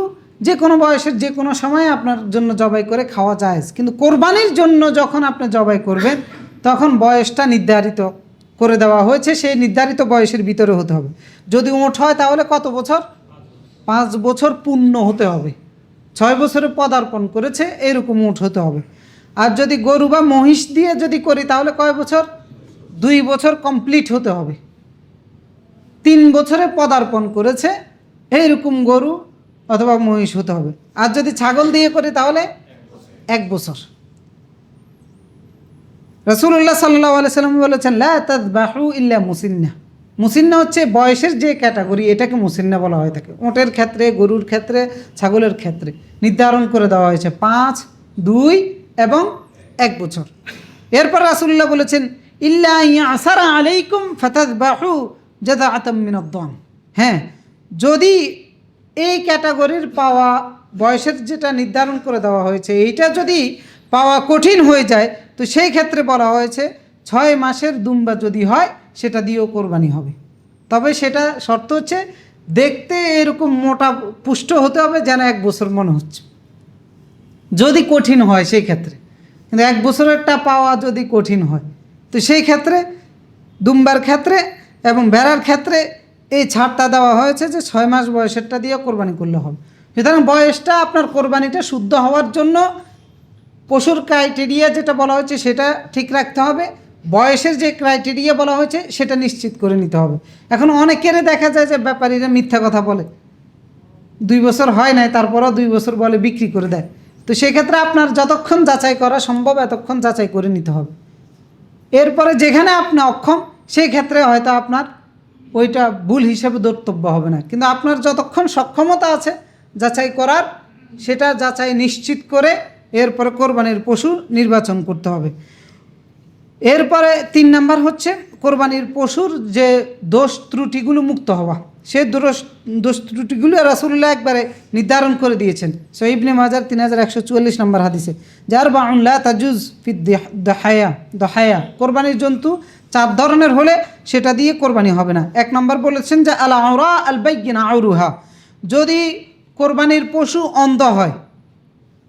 যে কোনো বয়সের যে কোনো সময় আপনার জন্য জবাই করে খাওয়া যায়, কিন্তু কোরবানির জন্য যখন আপনি জবাই করবেন তখন বয়সটা নির্ধারিত করে দেওয়া হয়েছে, সেই নির্ধারিত বয়সের ভিতরে হতে হবে। যদি উট হয় তাহলে কত বছর? 5 বছর পূর্ণ হতে হবে। 6 বছরে পদার্পণ করেছে এরকম উট হতে হবে। আর যদি গরু বা মহিষ দিয়ে যদি করি তাহলে কয় বছর? 2 বছর কমপ্লিট হতে হবে। 3 বছরে পদার্পণ করেছে এইরকম গরু অথবা মহিষ হতে হবে। আর যদি ছাগল দিয়ে করি তাহলে 1 বছর। রাসূলুল্লাহ সাল্লাল্লাহু আলাইহি সাল্লাম বলেছেন, লা তাযবাহু ইল্লা মুসিন্না। মুসিন্না হচ্ছে বয়সের যে ক্যাটাগরি, এটাকে মুসিন্না বলা হয়ে থাকে। উটের ক্ষেত্রে, গরুর ক্ষেত্রে, ছাগলের ক্ষেত্রে নির্ধারণ করে দেওয়া হয়েছে 5, 2 এবং 1 বছর। এরপর রাসূলুল্লাহ বলেছেন, ইল্লা ইয়াসারা আলাইকুম ফাতাযবাহু জাযাআতাম মিনাদ-দান। হ্যাঁ, যদি এই ক্যাটাগরির পাওয়া বয়সের যেটা নির্ধারণ করে দেওয়া হয়েছে এইটা যদি পাওয়া কঠিন হয়ে যায়, তো সেই ক্ষেত্রে বলা হয়েছে 6 মাসের দুম্বা যদি হয় সেটা দিয়েও কোরবানি হবে। তবে সেটা শর্ত হচ্ছে দেখতে এরকম মোটা পুষ্ট হতে হবে যেন 1 বছর মনে হচ্ছে, যদি কঠিন হয় সেই ক্ষেত্রে। কিন্তু 1 বছরেরটা পাওয়া যদি কঠিন হয়, তো সেই ক্ষেত্রে দুম্বার ক্ষেত্রে এবং ভেড়ার ক্ষেত্রে এই ছাড়টা দেওয়া হয়েছে যে 6 মাস বয়সেরটা দিয়ে কোরবানি করলে হবে। সুতরাং বয়সটা আপনার কোরবানিটা শুদ্ধ হওয়ার জন্য পশুর ক্রাইটেরিয়া যেটা বলা হয়েছে সেটা ঠিক রাখতে হবে, বয়সের যে ক্রাইটেরিয়া বলা হয়েছে সেটা নিশ্চিত করে নিতে হবে। এখন অনেকেরই দেখা যায় যে ব্যাপারীরা মিথ্যা কথা বলে, 2 বছর হয় নাই তারপরও 2 বছর বলে বিক্রি করে দেয়। তো সেক্ষেত্রে আপনার যতক্ষণ যাচাই করা সম্ভব এতক্ষণ যাচাই করে নিতে হবে। এরপরে যেখানে আপনি অক্ষম সেই ক্ষেত্রে হয়তো আপনার ওইটা ভুল হিসেবে ধর্তব্য হবে না, কিন্তু আপনার যতক্ষণ সক্ষমতা আছে যাচাই করার, সেটা যাচাই নিশ্চিত করে এরপরে কোরবানির পশু নির্বাচন করতে হবে। এরপরে 3 নাম্বার হচ্ছে কোরবানির পশুর যে দোষ ত্রুটিগুলো মুক্ত হওয়া। সেই দোষ ত্রুটিগুলো রাসূলুল্লাহ একবারে নির্ধারণ করে দিয়েছেন। সহিহ ইবনে মাজাহ 3144 নম্বর হাদিসে, যার বাউন লা তাজুজ ফি দহায়া, কোরবানির জন্তু 4 ধরনের হলে সেটা দিয়ে কোরবানি হবে না। 1 নম্বর বলেছেন যে আল আওরা আল বাইয়িনা আউরুহা, যদি কোরবানির পশু অন্ধ হয়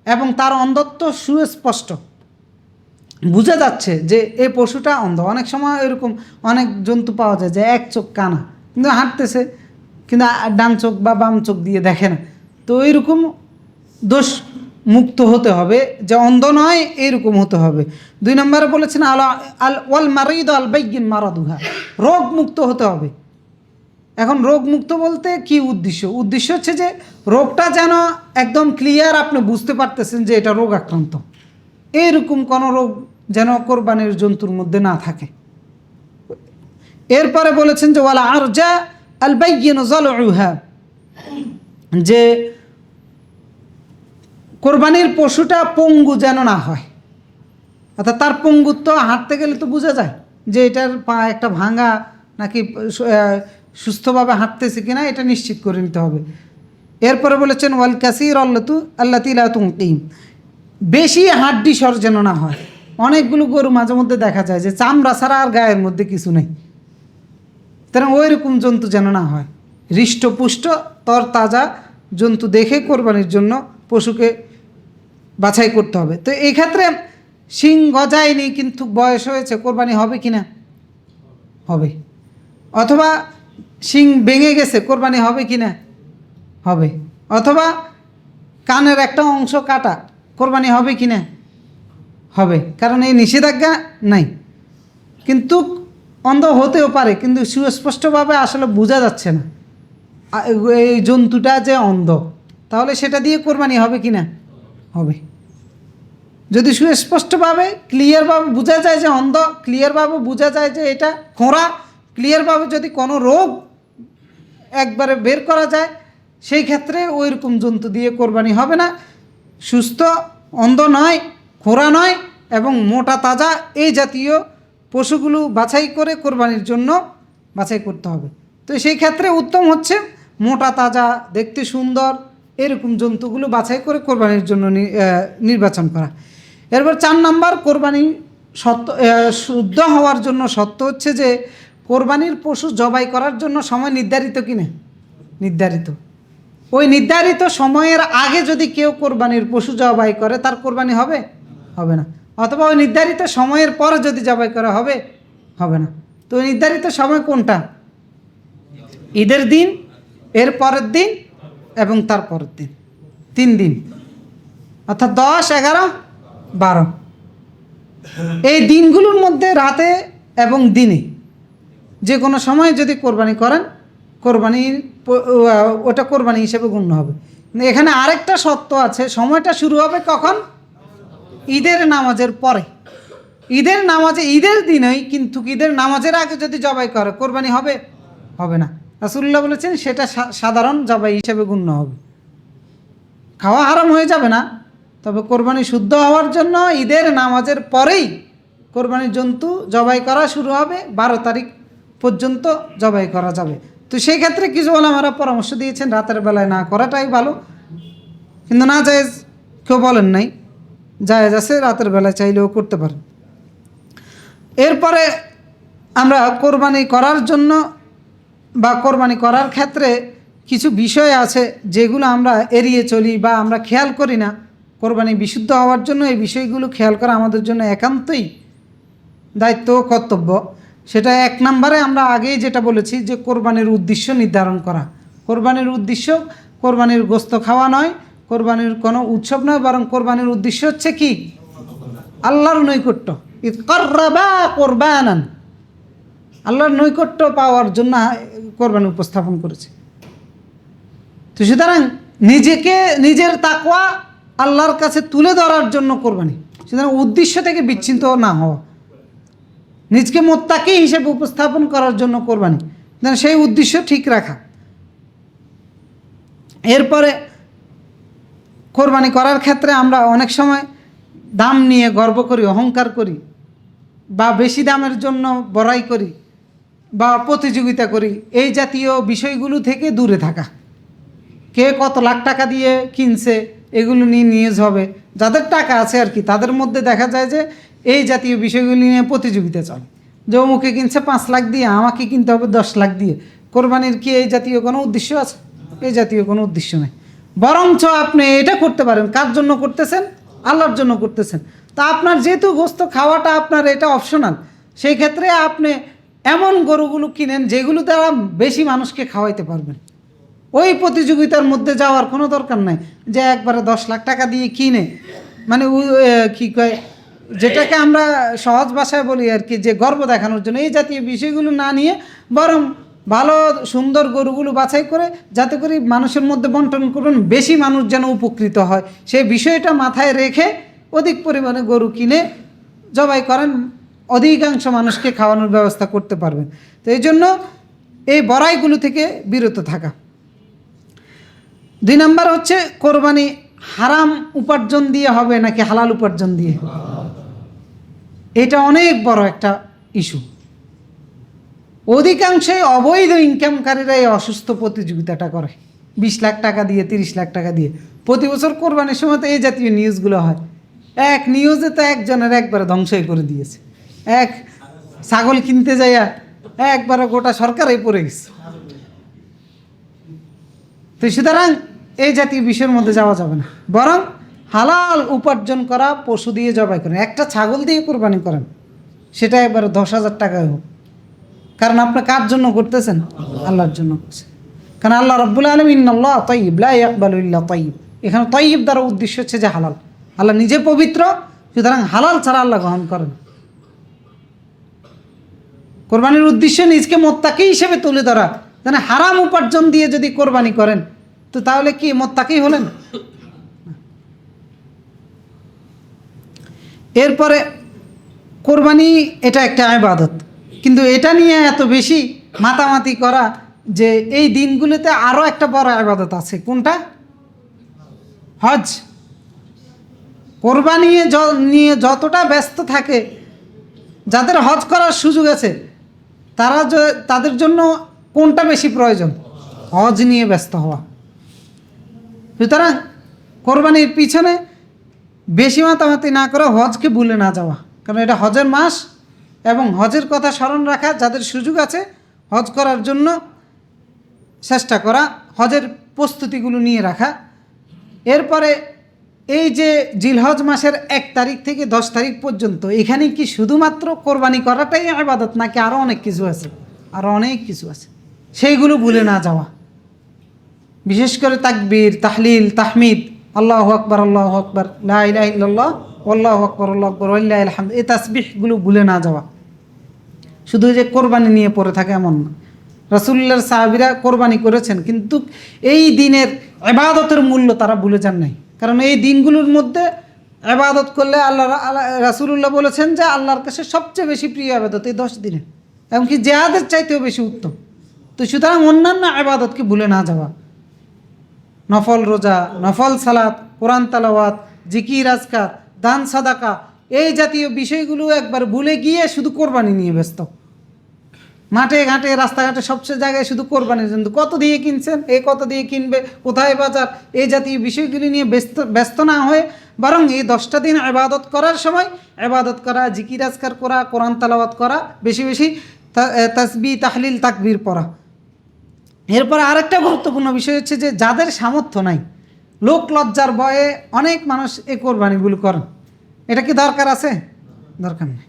এবং তার অন্ধত্ব সুস্পষ্ট, বোঝা যাচ্ছে যে এই পশুটা অন্ধ। অনেক সময় এরকম অনেক জন্তু পাওয়া যায় যে 1 চোখ কানা, কিন্তু হাঁটতেছে কিন্তু ডান চোখ বা বাম চোখ দিয়ে দেখে না। তো এইরকম দোষ মুক্ত হতে হবে, যে অন্ধ নয় এরকম হতে হবে। 2 নম্বরে বলেছেন আল ওয়াল মারিদ আল বাইয়িন মারাদুহা, রোগ মুক্ত হতে হবে। এখন রোগ মুক্ত বলতে কি উদ্দেশ্য? উদ্দেশ্য হচ্ছে যে রোগটা যেন একদম ক্লিয়ার, আপনি বুঝতে পারতেছেন যে এটা রোগ আক্রান্ত, এইরকম কোনো রোগ যেন কোরবানির জন্তুর মধ্যে না থাকে। এরপরে বলেছেন যে ওয়ালা আরজা আল বাইয়িন যালউহা, যে কোরবানির পশুটা পঙ্গু যেন না হয়, অর্থাৎ তার পঙ্গুত্ব হাঁটতে গেলে তো বোঝা যায় যে এটার পা একটা ভাঙা নাকি সুস্থভাবে হাঁটতেছে কিনা, এটা নিশ্চিত করে নিতে হবে। এরপরে বলেছেন ওয়াল কাসির আল্লাতি লা তুকিম, বেশি হাড্ডি সর যেন না হয়। অনেকগুলো গরু মাঝে মধ্যে দেখা যায় যে চামড়া ছাড়া আর গায়ের মধ্যে কিছু নেই, তেমন ওই রকম জন্তু যেন না হয়। হৃষ্টপুষ্ট তর তাজা জন্তু দেখে কোরবানির জন্য পশুকে বাছাই করতে হবে। তো এই ক্ষেত্রে শিং গজায়নি কিন্তু বয়স হয়েছে, কোরবানি হবে কি না? হবে। অথবা শিং ভেঙে গেছে, কোরবানি হবে কি না? হবে। অথবা কানের একটা অংশ কাটা, কোরবানি হবে কি না? হবে, কারণ এই নিষেধাজ্ঞা নাই। কিন্তু অন্ধ হতেও পারে, কিন্তু সুস্পষ্টভাবে আসলে বোঝা যাচ্ছে না এই জন্তুটা যে অন্ধ, তাহলে সেটা দিয়ে কোরবানি হবে কি না? হবে। যদি সুস্পষ্টভাবে ক্লিয়ারভাবে বোঝা যায় যে অন্ধ, ক্লিয়ারভাবে বোঝা যায় যে এটা খোঁড়া, ক্লিয়ারভাবে যদি কোনো রোগ একবারে বের করা যায়, সেই ক্ষেত্রে ওই রকম জন্তু দিয়ে কোরবানি হবে না। সুস্থ, অন্ধ নয়, খোঁড়া নয় এবং মোটা তাজা এই জাতীয় পশুগুলো বাছাই করে কোরবানির জন্য বাছাই করতে হবে। তো সেই ক্ষেত্রে উত্তম হচ্ছে মোটা তাজা, দেখতে সুন্দর এরকম জন্তুগুলো বাছাই করে কোরবানির জন্য নির্বাচন করা। এরপর 4 নম্বর, কোরবানি শুদ্ধ হওয়ার জন্য শর্ত হচ্ছে যে কোরবানির পশু জবাই করার জন্য সময় নির্ধারিত কিনা? নির্ধারিত। ওই নির্ধারিত সময়ের আগে যদি কেউ কোরবানির পশু জবাই করে, তার কোরবানি হবে? হবে না। অথবা ওই নির্ধারিত সময়ের পরে যদি জবাই করা হবে? হবে না। তো ওই নির্ধারিত সময় কোনটা? ঈদের দিন, এর পরের দিন এবং তার পরের দিন, 3 দিন, অর্থাৎ 10, 11, 12 এই দিনগুলোর মধ্যে রাতে এবং দিনে যে কোনো সময় যদি কোরবানি করেন, কোরবানির ওটা কোরবানি হিসেবে গণ্য হবে। কিন্তু এখানে আরেকটা শর্ত আছে, সময়টা শুরু হবে কখন? ঈদের নামাজের পরে। ঈদের নামাজে, ঈদের দিনেই, কিন্তু ঈদের নামাজের আগে যদি জবাই করে কোরবানি হবে? হবে না। রাসূলুল্লাহ বলেছেন সেটা সাধারণ জবাই হিসেবে গণ্য হবে। খাওয়া হারাম হয়ে যাবে না, তবে কোরবানি শুদ্ধ হওয়ার জন্য ঈদের নামাজের পরেই কোরবানির জন্তু জবাই করা শুরু হবে, 12 তারিখ পর্যন্ত জবাই করা যাবে। তো সেই ক্ষেত্রে কিছু ওলামারা পরামর্শ দিয়েছেন রাতের বেলায় না করাটাই ভালো, কিন্তু না জায়েজ কেউ বলেন নাই, জায়েজ আছে, রাতের বেলায় চাইলেও করতে পারেন। এরপরে আমরা কোরবানি করার জন্য বা কোরবানি করার ক্ষেত্রে কিছু বিষয় আছে যেগুলো আমরা এড়িয়ে চলি বা আমরা খেয়াল করি না। কোরবানি বিশুদ্ধ হওয়ার জন্য এই বিষয়গুলো খেয়াল করা আমাদের জন্য একান্তই দায়িত্ব ও কর্তব্য। সেটা 1 নম্বরে আমরা আগেই যেটা বলেছি যে কোরবানির উদ্দেশ্য নির্ধারণ করা। কোরবানির উদ্দেশ্য কোরবানির গোস্ত খাওয়া নয়, কোরবানির কোনো উৎসব নয়, বরং কোরবানির উদ্দেশ্য হচ্ছে কি? আল্লাহর নৈকট্য। ইদ কাররাবা কোরবানান, আল্লাহর নৈকট্য পাওয়ার জন্য কোরবানি উপস্থাপন করেছে। তো সুতরাং নিজেকে, নিজের তাকওয়া আল্লাহর কাছে তুলে ধরার জন্য কোরবানি। সুতরাং উদ্দেশ্য থেকে বিচ্ছিন্ন না হওয়া, নিজকে মোত্তাকি হিসেবে উপস্থাপন করার জন্য কোরবানি, সেই উদ্দেশ্য ঠিক রাখা। এরপরে কোরবানি করার ক্ষেত্রে আমরা অনেক সময় দাম নিয়ে গর্ব করি, অহংকার করি, বা বেশি দামের জন্য বড়াই করি বা প্রতিযোগিতা করি। এই জাতীয় বিষয়গুলো থেকে দূরে থাকা। কে কত লাখ টাকা দিয়ে কিনছে এগুলো নিয়ে নিউজ হবে, যাদের টাকা আছে আর কি, তাদের মধ্যে দেখা যায় যে এই জাতীয় বিষয়গুলি নিয়ে প্রতিযোগিতা চলে। যে অমুকে কিনছে 5 লাখ দিয়ে, আমাকে কিনতে হবে 10 লাখ দিয়ে। কোরবানির কি এই জাতীয় কোনো উদ্দেশ্য আছে? এই জাতীয় কোনো উদ্দেশ্য নেই। বরঞ্চ আপনি এটা করতে পারেন, কার জন্য করতেছেন? আল্লাহর জন্য করতেছেন। তা আপনার যেহেতু গোস্ত খাওয়াটা আপনার এটা অপশনাল, সেই ক্ষেত্রে আপনি এমন গরুগুলো কিনেন যেগুলো দ্বারা বেশি মানুষকে খাওয়াইতে পারবেন। ওই প্রতিযোগিতার মধ্যে যাওয়ার কোনো দরকার নাই যে একবারে 10 লাখ টাকা দিয়ে কিনে, মানে কী কয়, যেটাকে আমরা সহজ ভাষায় বলি আর কি, যে গর্ব দেখানোর জন্য এই জাতীয় বিষয়গুলো না নিয়ে বরং ভালো সুন্দর গরুগুলো বাছাই করে যাতে করে মানুষের মধ্যে বন্টন করবেন, বেশি মানুষ যেন উপকৃত হয়, সেই বিষয়টা মাথায় রেখে অধিক পরিমাণে গরু কিনে জবাই করেন, অধিকাংশ মানুষকে খাওয়ানোর ব্যবস্থা করতে পারবেন। তো এই জন্য এই বড়াইগুলো থেকে বিরত থাকা। 2 নম্বর হচ্ছে কোরবানি হারাম উপার্জন দিয়ে হবে নাকি হালাল উপার্জন দিয়ে? এটা অনেক বড় একটা ইস্যু। অধিকাংশই অবৈধ ইনকামকারীরা এই অসুস্থ প্রতিযোগিতাটা করে, 20 লাখ টাকা দিয়ে 30 লাখ টাকা দিয়ে। প্রতি বছর কোরবানির সময় তো এই জাতীয় নিউজগুলো হয়। এক নিউজে তো একজনের একবারে ধ্বংসই করে দিয়েছে। এক ছাগল কিনতে যাইয়া একবারে গোটা সরকারই পড়ে গেছে। তো সুতরাং এই জাতীয় বিষয়ের মধ্যে যাওয়া যাবে না, বরং হালাল উপার্জন করা পশু দিয়ে জবাই করেন। একটা ছাগল দিয়ে কোরবানি করেন, সেটা একবারে 10,000 টাকায় হোক, কারণ আপনি কার জন্য করতেছেন? আল্লাহর জন্য করছেন। কারণ আল্লাহ রাব্বুল আলামিন ইন্নাল্লাহ তাইয়্যিব লা ইয়াকবালু ইল্লা তাইয়্যিব। এখানে তাইয়্যিব দ্বারা উদ্দেশ্য হচ্ছে যে হালাল। আল্লাহ নিজে পবিত্র, সুতরাং হালাল ছাড়া আল্লাহ গ্রহণ করেন। কোরবানির উদ্দেশ্য নিজকে মোত্তাকি হিসেবে তুলে ধরা। মানে হারাম উপার্জন দিয়ে যদি কোরবানি করেন তো তাহলে কি মোত্তাকি হলেন? এরপরে কোরবানি এটা একটা ইবাদত, কিন্তু এটা নিয়ে এত বেশি মাতামাতি করা যে এই দিনগুলোতে আরও একটা বড় ইবাদত আছে। কোনটা? হজ। কোরবানি নিয়ে যতটা ব্যস্ত থাকে, যাদের হজ করার সুযোগ আছে তাদের জন্য কোনটা বেশি প্রয়োজন? হজ নিয়ে ব্যস্ত হওয়া। সুতরাং কোরবানির পিছনে বেশি মাতামাতি না করে হজকে ভুলে না যাওয়া, কারণ এটা হজের মাস এবং হজের কথা স্মরণ রাখা, যাদের সুযোগ আছে হজ করার জন্য চেষ্টা করা, হজের প্রস্তুতিগুলো নিয়ে রাখা। এরপরে এই যে জিলহজ মাসের 1 তারিখ থেকে 10 তারিখ পর্যন্ত এখানে কি শুধুমাত্র কোরবানি করাটাই ইবাদত, নাকি আরও অনেক কিছু আছে? আরও অনেক কিছু আছে, সেইগুলো ভুলে না যাওয়া। বিশেষ করে তাকবীর, তাহলিল, তাহমিদ, আল্লাহু আকবার, আল্লাহু আকবার, লা ইলাহা ইল্লাল্লাহ, আল্লাহু আকবার, আল্লাহু আকবার, ওয়ালিল্লাহিল হামদ, এই তাসবিহগুলো ভুলে না যাওয়া। শুধু যে কোরবানি নিয়ে পড়ে থাকে এমন না। রাসূলুল্লাহর সাহাবীরা কোরবানি করেছেন, কিন্তু এই দিনের ইবাদতের মূল্য তারা ভুলে যান নাই। কারণ এই দিনগুলোর মধ্যে ইবাদত করলে রাসূলুল্লাহ বলেছেন যে আল্লাহর কাছে সবচেয়ে বেশি প্রিয় ইবাদত এই 10 দিনে, এমনকি জিহাদের চাইতেও বেশি উত্তম। তো সুতরাং অন্যান্য ইবাদতকে ভুলে না যাওয়া, নফল রোজা, নফল সালাত, কোরআন তেলাওয়াত, জিকির আজকার, দান সাদাকা, এই জাতীয় বিষয়গুলো একবার ভুলে গিয়ে শুধু কোরবানি নিয়ে ব্যস্ত। মাঠে ঘাটে রাস্তাঘাটে সবচেয়ে জায়গায় শুধু কোরবানির জন্য, কত দিয়ে কিনছেন, কত দিয়ে কিনবে, কোথায় বাজার, এই জাতীয় বিষয়গুলি নিয়ে ব্যস্ত না হয়ে বরং এই 10টা দিন ইবাদত করার সময় ইবাদত করা, জিকির আজকার করা, কোরআন তেলাওয়াত করা, বেশি বেশি তাসবিহ, তাহলিল, তাকবীর পড়া। এরপর আরেকটা গুরুত্বপূর্ণ বিষয় হচ্ছে যে যাদের সামর্থ্য নাই, লোক লজ্জার ভয়ে অনেক মানুষ এই কোরবানিগুলো করেন। এটা কি দরকার আছে? দরকার নেই।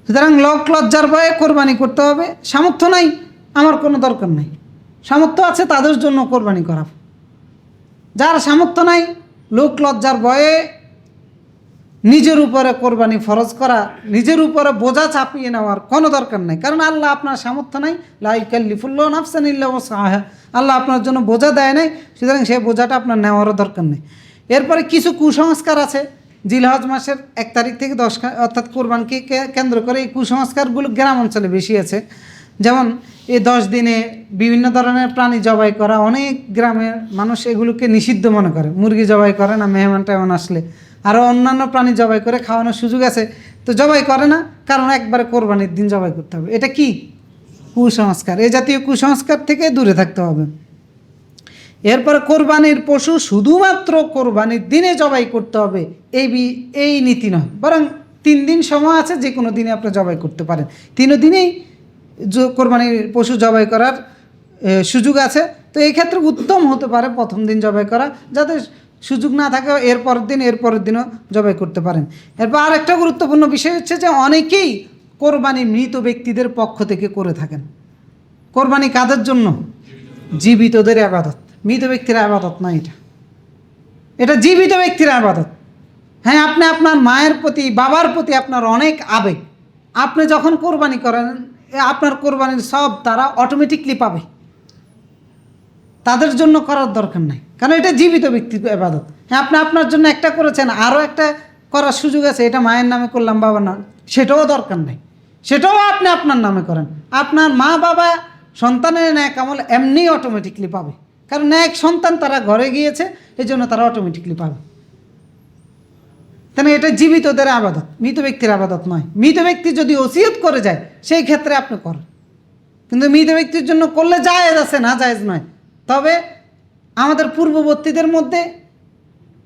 সুতরাং লোক লজ্জার ভয়ে কোরবানি করতে হবে। সামর্থ্য নাই, আমার কোনো দরকার নেই। সামর্থ্য আছে তাদের জন্য কোরবানি করা। যার সামর্থ্য নাই, লোক লজ্জার ভয়ে নিজের উপরে কোরবানি ফরজ করা, নিজের উপরে বোঝা চাপিয়ে নেওয়ার কোনো দরকার নেই। কারণ আল্লাহ আপনার সামর্থ্য নাই, লা ইউকাল্লিফুল্লাহু নাফসান ইল্লা উসআহা, আল্লাহ আপনার জন্য বোঝা দেয় নাই, সুতরাং সেই বোঝাটা আপনার নেওয়ারও দরকার নেই। এরপরে কিছু কুসংস্কার আছে জিলহজ মাসের 1 তারিখ থেকে 10, অর্থাৎ কোরবানকে কেন্দ্র করে এই কুসংস্কারগুলো গ্রাম অঞ্চলে বেশি আছে। যেমন এই 10 দিনে বিভিন্ন ধরনের প্রাণী জবাই করা, অনেক গ্রামের মানুষ এগুলোকে নিষিদ্ধ মনে করে। মুরগি জবাই করে না, মেহমান টেহমান আসলে, আরও অন্যান্য প্রাণী জবাই করে খাওয়ানোর সুযোগ আছে, তো জবাই করে না, কারণ একবারে কোরবানির দিন জবাই করতে হবে। এটা কি কুসংস্কার? এই জাতীয় কুসংস্কার থেকে দূরে থাকতে হবে। এরপরে কোরবানির পশু শুধুমাত্র কোরবানির দিনে জবাই করতে হবে এই নীতি নয়, বরং 3 দিন সময় আছে, যে কোনো দিনে আপনি জবাই করতে পারেন। 3 দিনেই কোরবানির পশু জবাই করার সুযোগ আছে। তো এই ক্ষেত্রে উত্তম হতে পারে প্রথম দিন জবাই করা, যাদের সুযোগ না থাকে এরপরের দিনও জবাই করতে পারেন। এরপর আরেকটা গুরুত্বপূর্ণ বিষয় হচ্ছে যে অনেকেই কোরবানি মৃত ব্যক্তিদের পক্ষ থেকে করে থাকেন। কোরবানি কাদের জন্য? জীবিতদের ইবাদত, মৃত ব্যক্তির ইবাদত না। এটা জীবিত ব্যক্তির ইবাদত। হ্যাঁ, আপনি আপনার মায়ের প্রতি, বাবার প্রতি আপনার অনেক আবেগ, আপনি যখন কোরবানি করেন আপনার কোরবানির সব তারা অটোমেটিকলি পাবে, তাদের জন্য করার দরকার নাই, কারণ এটা জীবিত ব্যক্তির ইবাদত। হ্যাঁ, আপনি আপনার জন্য একটা করেছেন, আরও একটা করার সুযোগ আছে, এটা মায়ের নামে করলাম, বাবার নামে, সেটাও দরকার নেই, সেটাও আপনি আপনার নামে করেন। আপনার মা বাবা সন্তানের ন্যাক আমল এমনি অটোমেটিকলি পাবে, কারণ ন্যাক সন্তান তারা ঘরে গিয়েছে, এই জন্য তারা অটোমেটিকলি পাবে। তাহলে এটা জীবিতদের আবাদত, মৃত ব্যক্তির আবাদত নয়। মৃত ব্যক্তি যদি ওসিয়ত করে যায় সেই ক্ষেত্রে আপনি করেন, কিন্তু মৃত ব্যক্তির জন্য করলে জায়েজ আছে, না জায়েজ নয়। তবে আমাদের পূর্ববর্তীদের মধ্যে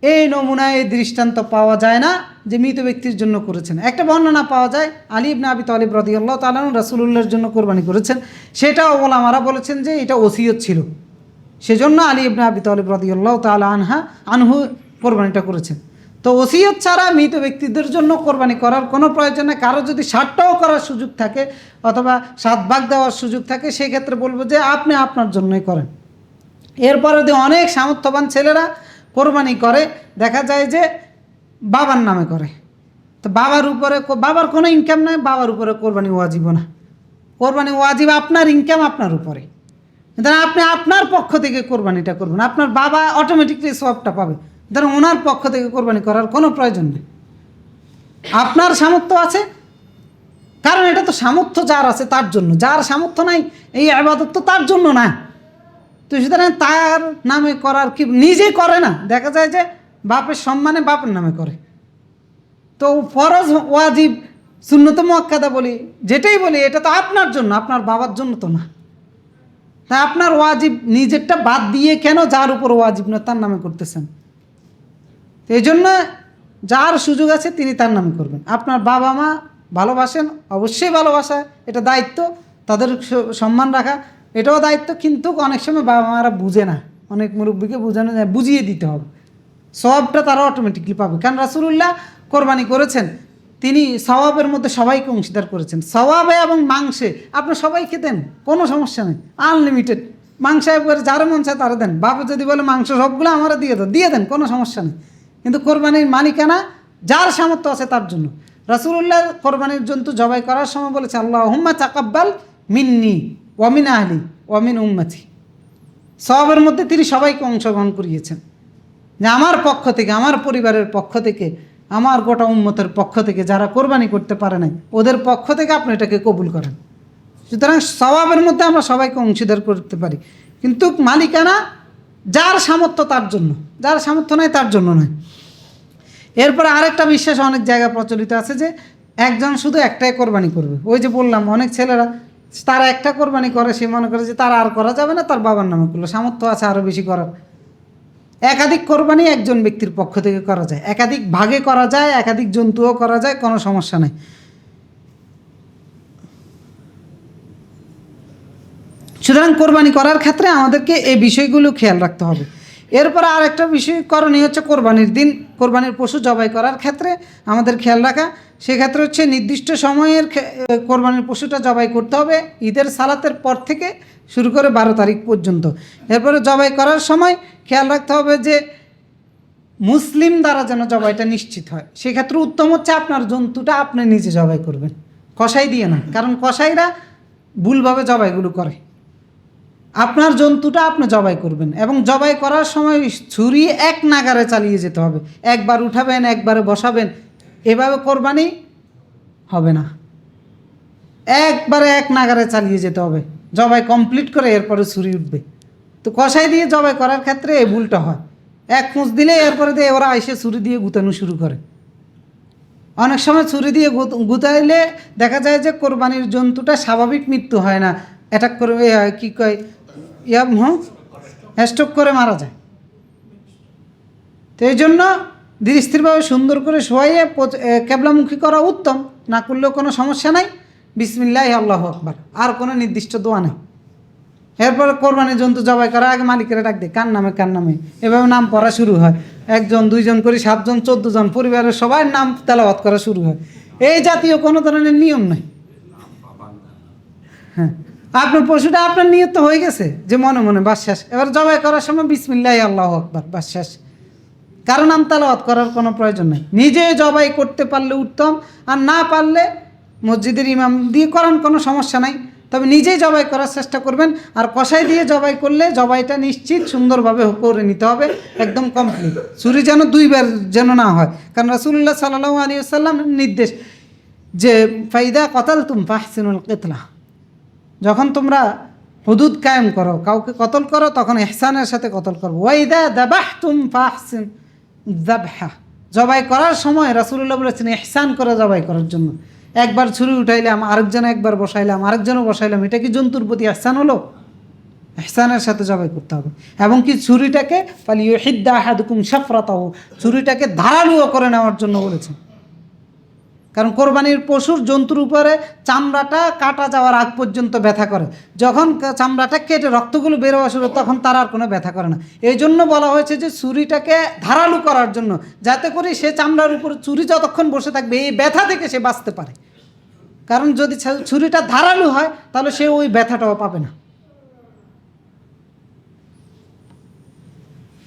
এই নমুনায় এই দৃষ্টান্ত পাওয়া যায় না যে মৃত ব্যক্তির জন্য করেছেন। একটা বর্ণনা পাওয়া যায়, আলী ইবনে আবি তালিব রাদিয়াল্লাহু তাআলা আনহু রাসূলুল্লাহর জন্য কোরবানি করেছেন। সেটাও ওলামারা বলেছেন যে এটা ওসিয়ত ছিল, সেজন্য আলী ইবনে আবি তালিব রাদিয়াল্লাহু তাআলা আনহু কোরবানিটা করেছেন। তো ওসিয়ত ছাড়া মৃত ব্যক্তিদের জন্য কোরবানি করার কোনো প্রয়োজন নেই। কারো যদি 60টাও করার সুযোগ থাকে অথবা 7 ভাগ দেওয়ার সুযোগ থাকে, সেক্ষেত্রে বলবো যে আপনি আপনার জন্যই করেন। এরপরে অনেক সামর্থ্যবান ছেলেরা কোরবানি করে, দেখা যায় যে বাবার নামে করে। তো বাবার কোনো ইনকাম নাই, বাবার উপরে কোরবানি ওয়াজিব না। কোরবানি ওয়াজিব আপনার ইনকাম আপনার উপরে, ধরেন আপনি আপনার পক্ষ থেকে কোরবানিটা করবেন, আপনার বাবা অটোমেটিকলি সওয়াবটা পাবে। ধরেন ওনার পক্ষ থেকে কোরবানি করার কোনো প্রয়োজন নেই। আপনার সামর্থ্য আছে, কারণ এটা তো সামর্থ্য যার আছে তার জন্য, যার সামর্থ্য নাই এই ইবাদত তো তার জন্য না। তো সুতরাং তার নামে করার কি, নিজে করে না, দেখা যায় যে বাপের সম্মানে বাপের নামে করে। তো ফরজ ওয়াজিব সুন্নত মুআক্কাদা বলি, যেটাই বলি, এটা তো আপনার জন্য, আপনার বাবার জন্য তো না। তা আপনার ওয়াজিব নিজেরটা বাদ দিয়ে কেন যার উপর ওয়াজিব না তার নামে করতেছেন? তো এই জন্য যার সুযোগ আছে তিনি তার নামে করবেন। আপনার বাবা মা ভালোবাসেন, অবশ্যই ভালোবাসা, এটা দায়িত্ব, তাদের সম্মান রাখা এটাও দায়িত্ব। কিন্তু অনেক সময় বাবা মারা বুঝে না, অনেক মুরব্বীকে বোঝানো যায়, বুঝিয়ে দিতে হবে, সওয়াবটা তারা অটোমেটিকলি পাবে। কারণ রাসূলুল্লাহ কোরবানি করেছেন, তিনি সওয়াবের মধ্যে সবাইকে অংশীদার করেছেন। সওয়াবে এবং মাংসে আপনি সবাইকে দেন, কোনো সমস্যা নেই, আনলিমিটেড মাংস একবারে যারা মন চায় তারা দেন। বাবা যদি বলে মাংস সবগুলো আমরা দিয়ে দেন, কোনো সমস্যা নেই। কিন্তু কোরবানির মালিকানা যার সামর্থ্য আছে তার জন্য। রাসূলুল্লাহ কোরবানির জন্তু জবাই করার সময় বলেছে, আল্লাহুম্মা তাকাব্বাল মিন্নি ওয়া মিন আহলি ওয়া মিন উম্মতি। সওয়াবের মধ্যে তিনি সবাইকে অংশগ্রহণ করিয়েছেন, যে আমার পক্ষ থেকে, আমার পরিবারের পক্ষ থেকে, আমার গোটা উম্মতের পক্ষ থেকে যারা কোরবানি করতে পারে নাই ওদের পক্ষ থেকে আপনি এটাকে কবুল করেন। সুতরাং সওয়াবের মধ্যে আমরা সবাইকে অংশীদার করতে পারি, কিন্তু মালিকানা যার সামর্থ্য তার জন্য, যার সামর্থ্য নাই তার জন্য নয়। এরপরে আরেকটা বিশ্বাস অনেক জায়গায় প্রচলিত আছে যে একজন শুধু একটাই কোরবানি করবে। ওই যে বললাম, অনেক ছেলেরা তারা একটা কোরবানি করে, সে মনে করে যে তার আর করা যাবে না, তার বাবার নামে করলো, সামর্থ্য আছে আরও বেশি করার। একাধিক কোরবানি একজন ব্যক্তির পক্ষ থেকে করা যায়, একাধিক ভাগে করা যায়, একাধিক জন্তুও করা যায়, কোনো সমস্যা নেই। সুতরাং কোরবানি করার ক্ষেত্রে আমাদেরকে এই বিষয়গুলো খেয়াল রাখতে হবে। এরপর আর একটা বিষয় করণীয় হচ্ছে কোরবানির দিন কোরবানির পশু জবাই করার ক্ষেত্রে আমাদের খেয়াল রাখা। সেক্ষেত্রে হচ্ছে নির্দিষ্ট সময়ের কোরবানির পশুটা জবাই করতে হবে, ঈদের সালাতের পর থেকে শুরু করে 12 তারিখ পর্যন্ত। এরপরে জবাই করার সময় খেয়াল রাখতে হবে যে মুসলিম দ্বারা যেন জবাইটা নিশ্চিত হয়। সেক্ষেত্রে উত্তম হচ্ছে আপনার জন্তুটা আপনি নিজে জবাই করবেন, কসাই দিয়ে না, কারণ কসাইরা ভুলভাবে জবাইগুলো করে। আপনার জন্তুটা আপনি জবাই করবেন এবং জবাই করার সময় ছুরি এক নাগারে চালিয়ে যেতে হবে, একবার উঠাবেন একবারে বসাবেন, এভাবে কোরবানি হবে না। একবারে এক নাগারে চালিয়ে যেতে হবে, জবাই কমপ্লিট করে এরপরে ছুরি উঠবে। তো কসাই দিয়ে জবাই করার ক্ষেত্রে এই ভুলটা হয়, এক খুঁজ দিলে এরপরে দিয়ে ওরা এসে ছুরি দিয়ে গুতানো শুরু করে। অনেক সময় ছুরি দিয়ে গুতাইলে দেখা যায় যে কোরবানির জন্তুটা স্বাভাবিক মৃত্যু হয় না, অ্যাটাক করে, কী কয়, স্ট্রোক করে মারা যায়। তো এই জন্য ধীর স্থিরভাবে সুন্দর করে শোয়াইয়ে কেবলামুখী করা উত্তম, না করলেও কোনো সমস্যা নাই। বিসমিল্লাহ আল্লাহু আকবার, আর কোনো নির্দিষ্ট দোয়া নেই। এরপরে কোরবানির জন্তু জবাই করার আগে মালিকেরা ডাক দেয়, কার নামে কার নামে, এভাবে নাম পড়া শুরু হয়। 1 জন 2 জন করে 7 জন 14 জন পরিবারের সবার নাম তেলাওয়াত করা শুরু হয়। এই জাতীয় কোনো ধরনের নিয়ম নাই। হ্যাঁ, আপনার পশুটা আপনার নিয়ত হয়ে গেছে যে মনে মনে বাস শেষ। এবার জবাই করার সময় বিসমিল্লাহ আল্লাহু আকবার, বাস শেষ। কারণ নাম তেলাওয়াত করার কোনো প্রয়োজন নেই। নিজে জবাই করতে পারলে উত্তম, আর না পারলে মসজিদের ইমাম দিয়ে করান, কোনো সমস্যা নাই। তবে নিজেই জবাই করার চেষ্টা করবেন। আর কষাই দিয়ে জবাই করলে জবাইটা নিশ্চিত সুন্দরভাবে করে নিতে হবে, একদম কমপ্লিট। ছুরি যেন 2 বার যেন না হয়, কারণ রাসূলুল্লাহ সাল্লাল্লাহু আলাইহি ওয়াসাল্লাম নির্দেশ যে ফাইদা কতালতুম ফাহসিনুল কিতলা, যখন তোমরা হুদুদ কায়েম করো, কাউকে কতল করো, তখন ইহসানের সাথে কতল করো। ওয়াইদা দাবাহতুম ফাহসিন যাবহা, জবাই করার সময় রাসূলুল্লাহ বলেছেন ইহসান করে জবাই করার জন্য। একবার ছুরি উঠাইলাম, আরেকজন একবার বসাইলাম, আরেকজনও বসাইলাম, এটা কি জন্তুর প্রতি ইহসান হলো? ইহসানের সাথে জবাই করতে হবে। এবং কি ছুরিটাকে ফালিয়ুহিদ্দা আহাদুকুম শাফরাতাহু, ছুরিটাকে ধারালুও করে নেওয়ার জন্য বলেছেন। কারণ কোরবানির পশুর জন্তুর উপরে চামড়াটা কাটা যাওয়ার আগ পর্যন্ত ব্যথা করে, যখন চামড়াটা কেটে রক্তগুলো বের হওয়া শুরু তখন তার আর কোনো ব্যথা করে না। এই জন্য বলা হয়েছে যে ছুরিটাকে ধারালু করার জন্য, যাতে করে সে চামড়ার উপর ছুরি যতক্ষণ বসে থাকবে এই ব্যথা থেকে সে বাঁচতে পারে। কারণ যদি ছুরিটা ধারালু হয় তাহলে সে ওই ব্যথাটাও পাবে না।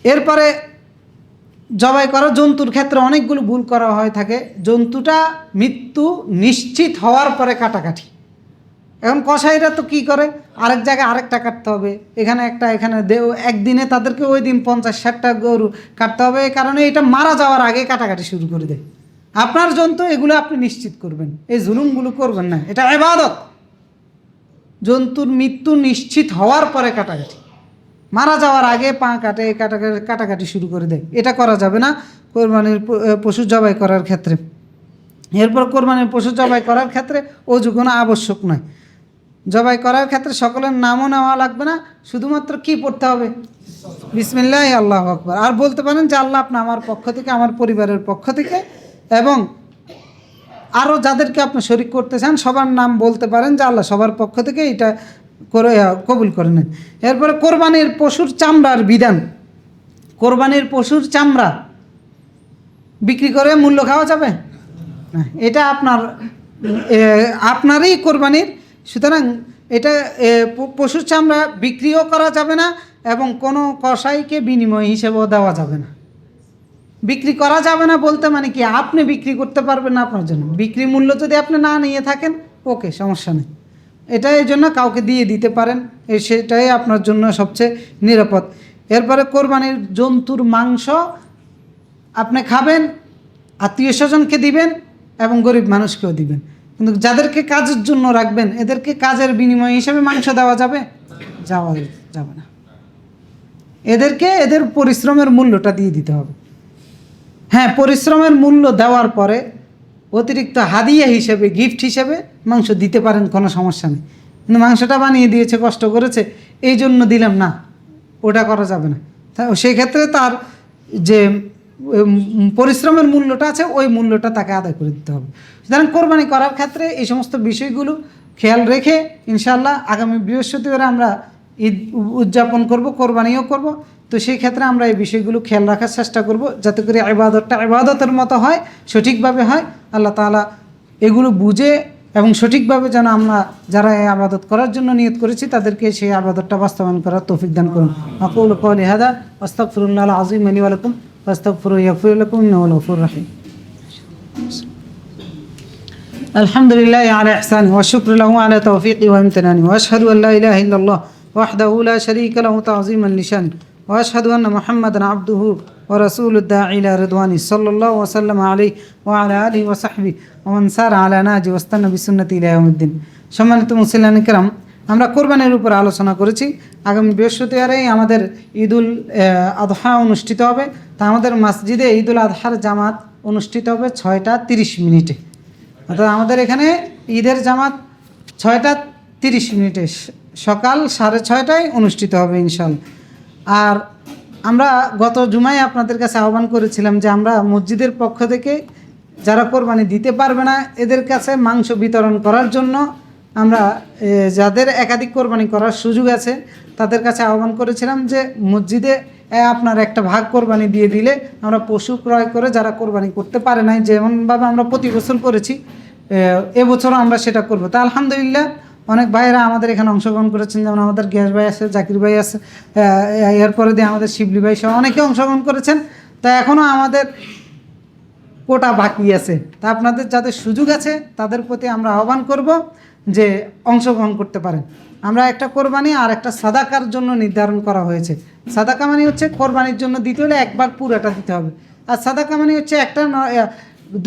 এরপরে জবাই করা জন্তুর ক্ষেত্রে অনেকগুলো ভুল করা হয়ে থাকে। জন্তুটা মৃত্যু নিশ্চিত হওয়ার পরে কাটাকাটি। এখন কসাইরা তো কী করে, আরেক জায়গায় আরেকটা কাটতে হবে, এখানে একটা, এখানে একদিনে তাদেরকে ওই দিন 50-60টা গরু কাটতে হবে। এই কারণে এটা মারা যাওয়ার আগে কাটাকাটি শুরু করে দেয়। আপনার জন্তু এগুলো আপনি নিশ্চিত করবেন, এই জুলুমগুলো করবেন না, এটা ইবাদত। জন্তুর মৃত্যু নিশ্চিত হওয়ার পরে কাটাকাটি, মারা যাওয়ার আগে পা কাটে কাটাকাটি শুরু করে দেয়, এটা করা যাবে না কোরবানির পশু জবাই করার ক্ষেত্রে। এরপর কোরবানির পশু জবাই করার ক্ষেত্রে অজু কোনো আবশ্যক নয়। জবাই করার ক্ষেত্রে সকলের নামও নেওয়া লাগবে না, শুধুমাত্র কি পড়তে হবে? বিসমিল্লাহ আল্লাহু আকবার। আর বলতে পারেন যে আল্লাহ আপনি আমার পক্ষ থেকে, আমার পরিবারের পক্ষ থেকে, এবং আরও যাদেরকে আপনি শরীক করতে চান সবার নাম বলতে পারেন যে আল্লাহ সবার পক্ষ থেকে এটা করে কবুল করে নেন। এরপরে কোরবানির পশুর চামড়ার বিধান। কোরবানির পশুর চামড়া বিক্রি করে মূল্য খাওয়া যাবে না, এটা আপনারই কোরবানির। সুতরাং এটা পশুর চামড়া বিক্রিও করা যাবে না এবং কোনো কসাইকে বিনিময় হিসেবেও দেওয়া যাবে না। বিক্রি করা যাবে না বলতে মানে কি, আপনি বিক্রি করতে পারবেন না আপনার জন্য। বিক্রি মূল্য যদি আপনি না নিয়ে থাকেন ওকে, সমস্যা নেই, এটা এই জন্য কাউকে দিয়ে দিতে পারেন, সেটাই আপনার জন্য সবচেয়ে নিরাপদ। এরপরে কোরবানির জন্তুর মাংস আপনি খাবেন, আত্মীয় স্বজনকে দিবেন এবং গরিব মানুষকেও দিবেন। কিন্তু যাদেরকে কাজের জন্য রাখবেন এদেরকে কাজের বিনিময় হিসেবে মাংস দেওয়া যাবে যাবে না। এদেরকে এদের পরিশ্রমের মূল্যটা দিয়ে দিতে হবে। হ্যাঁ, পরিশ্রমের মূল্য দেওয়ার পরে অতিরিক্ত হাদিয়া হিসেবে, গিফট হিসেবে মাংস দিতে পারেন, কোনো সমস্যা নেই। কিন্তু মাংসটা বানিয়ে দিয়েছে, কষ্ট করেছে, এই জন্য দিলাম না, ওটা করা যাবে না। সেই ক্ষেত্রে তার যে পরিশ্রমের মূল্যটা আছে ওই মূল্যটা তাকে আদায় করে দিতে হবে। সুতরাং কোরবানি করার ক্ষেত্রে এই সমস্ত বিষয়গুলো খেয়াল রেখে ইনশাআল্লাহ আগামী বৃহস্পতিবার আমরা ঈদ উদযাপন করব, কোরবানিও করব। তো সেই ক্ষেত্রে আমরা এই বিষয়গুলো খেয়াল রাখার চেষ্টা করব, যাতে করে ইবাদতটা ইবাদতের মতো হয়, সঠিকভাবে হয়। আল্লাহ তাআলা এগুলো বুঝে এবং সঠিকভাবে যেন আমরা যারা এই আবাদত করার জন্য নিয়ত করেছি তাদেরকে সেই আবাদতটা বাস্তবায়ন করার তৌফিক দান করুন। আকুলু কওলি হাযা আস্তাগফিরুল্লাহ আল আযীম লি ওয়া লাকুম ফাস্তাগফিরুহু ইয়াগফির লাকুম ইন্নাহু হুয়াল গফুরুর রাহিম। আলহামদুলিল্লাহ আলা ইহসানি ওয়া শুকরু লাহু আলা তাওফীকি ওয়া ইমতিনানি ওয়া আশহাদু আল্লা ইলাহা ইল্লাল্লাহ ওয়াহদাহু লা শারীকা লাহু তা'যীমান লিশানি ওয়া আশহাদু আন্না মুহাম্মাদান আবদুহু ওয়া রাসূলুদ দাঈ ইলা রিদওয়ানি সাল্লাল্লাহু ওয়া সাল্লাম আলাইহি ওয়া আলা আলিহি ওয়া সাহবিহি ওয়া মান সারা আলা নাহজি ওয়াস্তান্না বিসুন্নতি ইলা ইয়াউমিদ্দিন। সম্মানিত মুসলিমান কিরাম, আমরা কোরবানির উপর আলোচনা করেছি। আগামী বৃহস্পতিবারেই আমাদের ঈদুল আদহা অনুষ্ঠিত হবে। তা আমাদের মসজিদে ঈদুল আদহার জামাত অনুষ্ঠিত হবে 6টা 30 অর্থাৎ আমাদের এখানে ঈদের জামাত 6টা 30 সকাল 6:30টায় অনুষ্ঠিত হবে ইনশাআল্লাহ। আর আমরা গত জুমায় আপনাদের কাছে আহ্বান করেছিলাম যে আমরা মসজিদের পক্ষ থেকে যারা কোরবানি দিতে পারবে না এদের কাছে মাংস বিতরণ করার জন্য আমরা যাদের একাধিক কোরবানি করার সুযোগ আছে তাদের কাছে আহ্বান করেছিলাম যে মসজিদে আপনার একটা ভাগ কোরবানি দিয়ে দিলে আমরা পশু ক্রয় করে যারা কোরবানি করতে পারে নাই, যেমনভাবে আমরা প্রতি বছর করেছি, এবছরও আমরা সেটা করব। তা আলহামদুলিল্লাহ অনেক ভাইয়েরা আমাদের এখানে অংশগ্রহণ করেছেন, যেমন আমাদের গ্যাস ভাই আছে, জাকির ভাই আছে, এরপরে দিয়ে আমাদের শিবলি ভাই সহ অনেকে অংশগ্রহণ করেছেন। তা এখনও আমাদের কোটা বাকি আছে। তা আপনাদের যাদের সুযোগ আছে তাদের প্রতি আমরা আহ্বান করব যে অংশগ্রহণ করতে পারেন। আমরা একটা কোরবানি আর একটা সাদাকার জন্য নির্ধারণ করা হয়েছে। সাদাকা মানে হচ্ছে কোরবানির জন্য দিতে হলে একবার পুরোটা দিতে হবে, আর সাদাকা মানে হচ্ছে একটা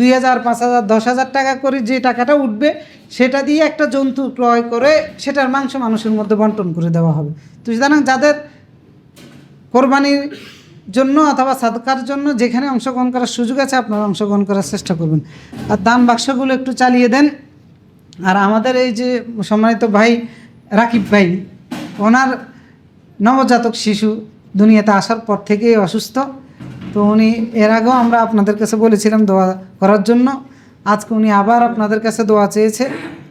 2,000, 5,000, 10,000 টাকা করে যে টাকাটা উঠবে সেটা দিয়ে একটা জন্তু ক্রয় করে সেটার মাংস মানুষের মধ্যে বন্টন করে দেওয়া হবে। তো সুতরাং যাদের কোরবানির জন্য অথবা সাদকার জন্য যেখানে অংশগ্রহণ করার সুযোগ আছে আপনারা অংশগ্রহণ করার চেষ্টা করবেন। আর দান বাক্সগুলো একটু চালিয়ে দেন। আর আমাদের এই যে সম্মানিত ভাই রাকিব ভাই, ওনার নবজাতক শিশু দুনিয়াতে আসার পর থেকেই অসুস্থ। তো উনি এর আগেও আমরা আপনাদের কাছে বলেছিলাম দোয়া করার জন্য। আজকে উনি আবার আপনাদের কাছে দোয়া চেয়েছে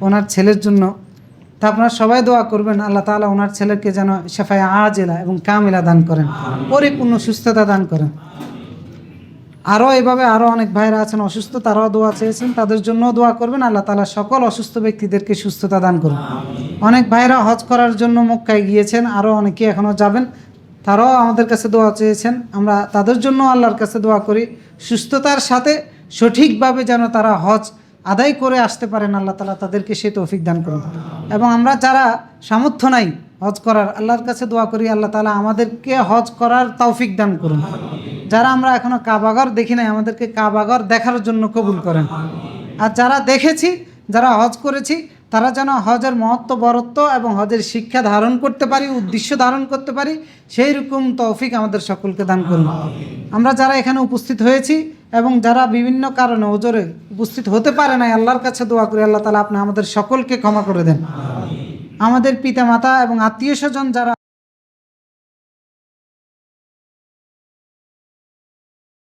ওনার ছেলের জন্য। তা আপনারা সবাই দোয়া করবেন আল্লাহ তাআলা ওনার ছেলেকে যেন শেফায়ে আজেলা এবং কামিলা দান করেন, পরিপূর্ণ সুস্থতা দান করেন। আরও এভাবে আরও অনেক ভাইরা আছেন অসুস্থ, তারাও দোয়া চেয়েছেন, তাদের জন্যও দোয়া করবেন। আল্লাহ তাআলা সকল অসুস্থ ব্যক্তিদেরকে সুস্থতা দান করুন। অনেক ভাইরা হজ করার জন্য মক্কায় গিয়েছেন, আরও অনেকে এখনও যাবেন, তারাও আমাদের কাছে দোয়া চেয়েছেন। আমরা তাদের জন্য আল্লাহর কাছে দোয়া করি সুস্থতার সাথে সঠিকভাবে যেন তারা হজ আদায় করে আসতে পারেন, আল্লাহ তাআলা তাদেরকে সে তৌফিক দান করুন। এবং আমরা যারা সামর্থ্য নাই হজ করার, আল্লাহর কাছে দোয়া করি আল্লাহ তাআলা আমাদেরকে হজ করার তৌফিক দান করুন। যারা আমরা এখনও কাবাঘর দেখি নাই, আমাদেরকে কাবাঘর দেখার জন্য কবুল করেন। আর যারা দেখেছি, যারা হজ করেছি, তারা যেন হজের মহত্ব বরত্ব এবং হজের শিক্ষা ধারণ করতে পারি, উদ্দেশ্য ধারণ করতে পারি, সেই রকম তৌফিক আমাদের সকলকে দান করুন। আমরা যারা এখানে উপস্থিত হয়েছি এবং যারা বিভিন্ন কারণে ওজরে উপস্থিত হতে পারে নাই, আল্লাহর কাছে দোয়া করি আল্লাহ তাআলা আপনি আমাদের সকলকে ক্ষমা করে দেন। আমাদের পিতা মাতা এবং আত্মীয় স্বজন যারা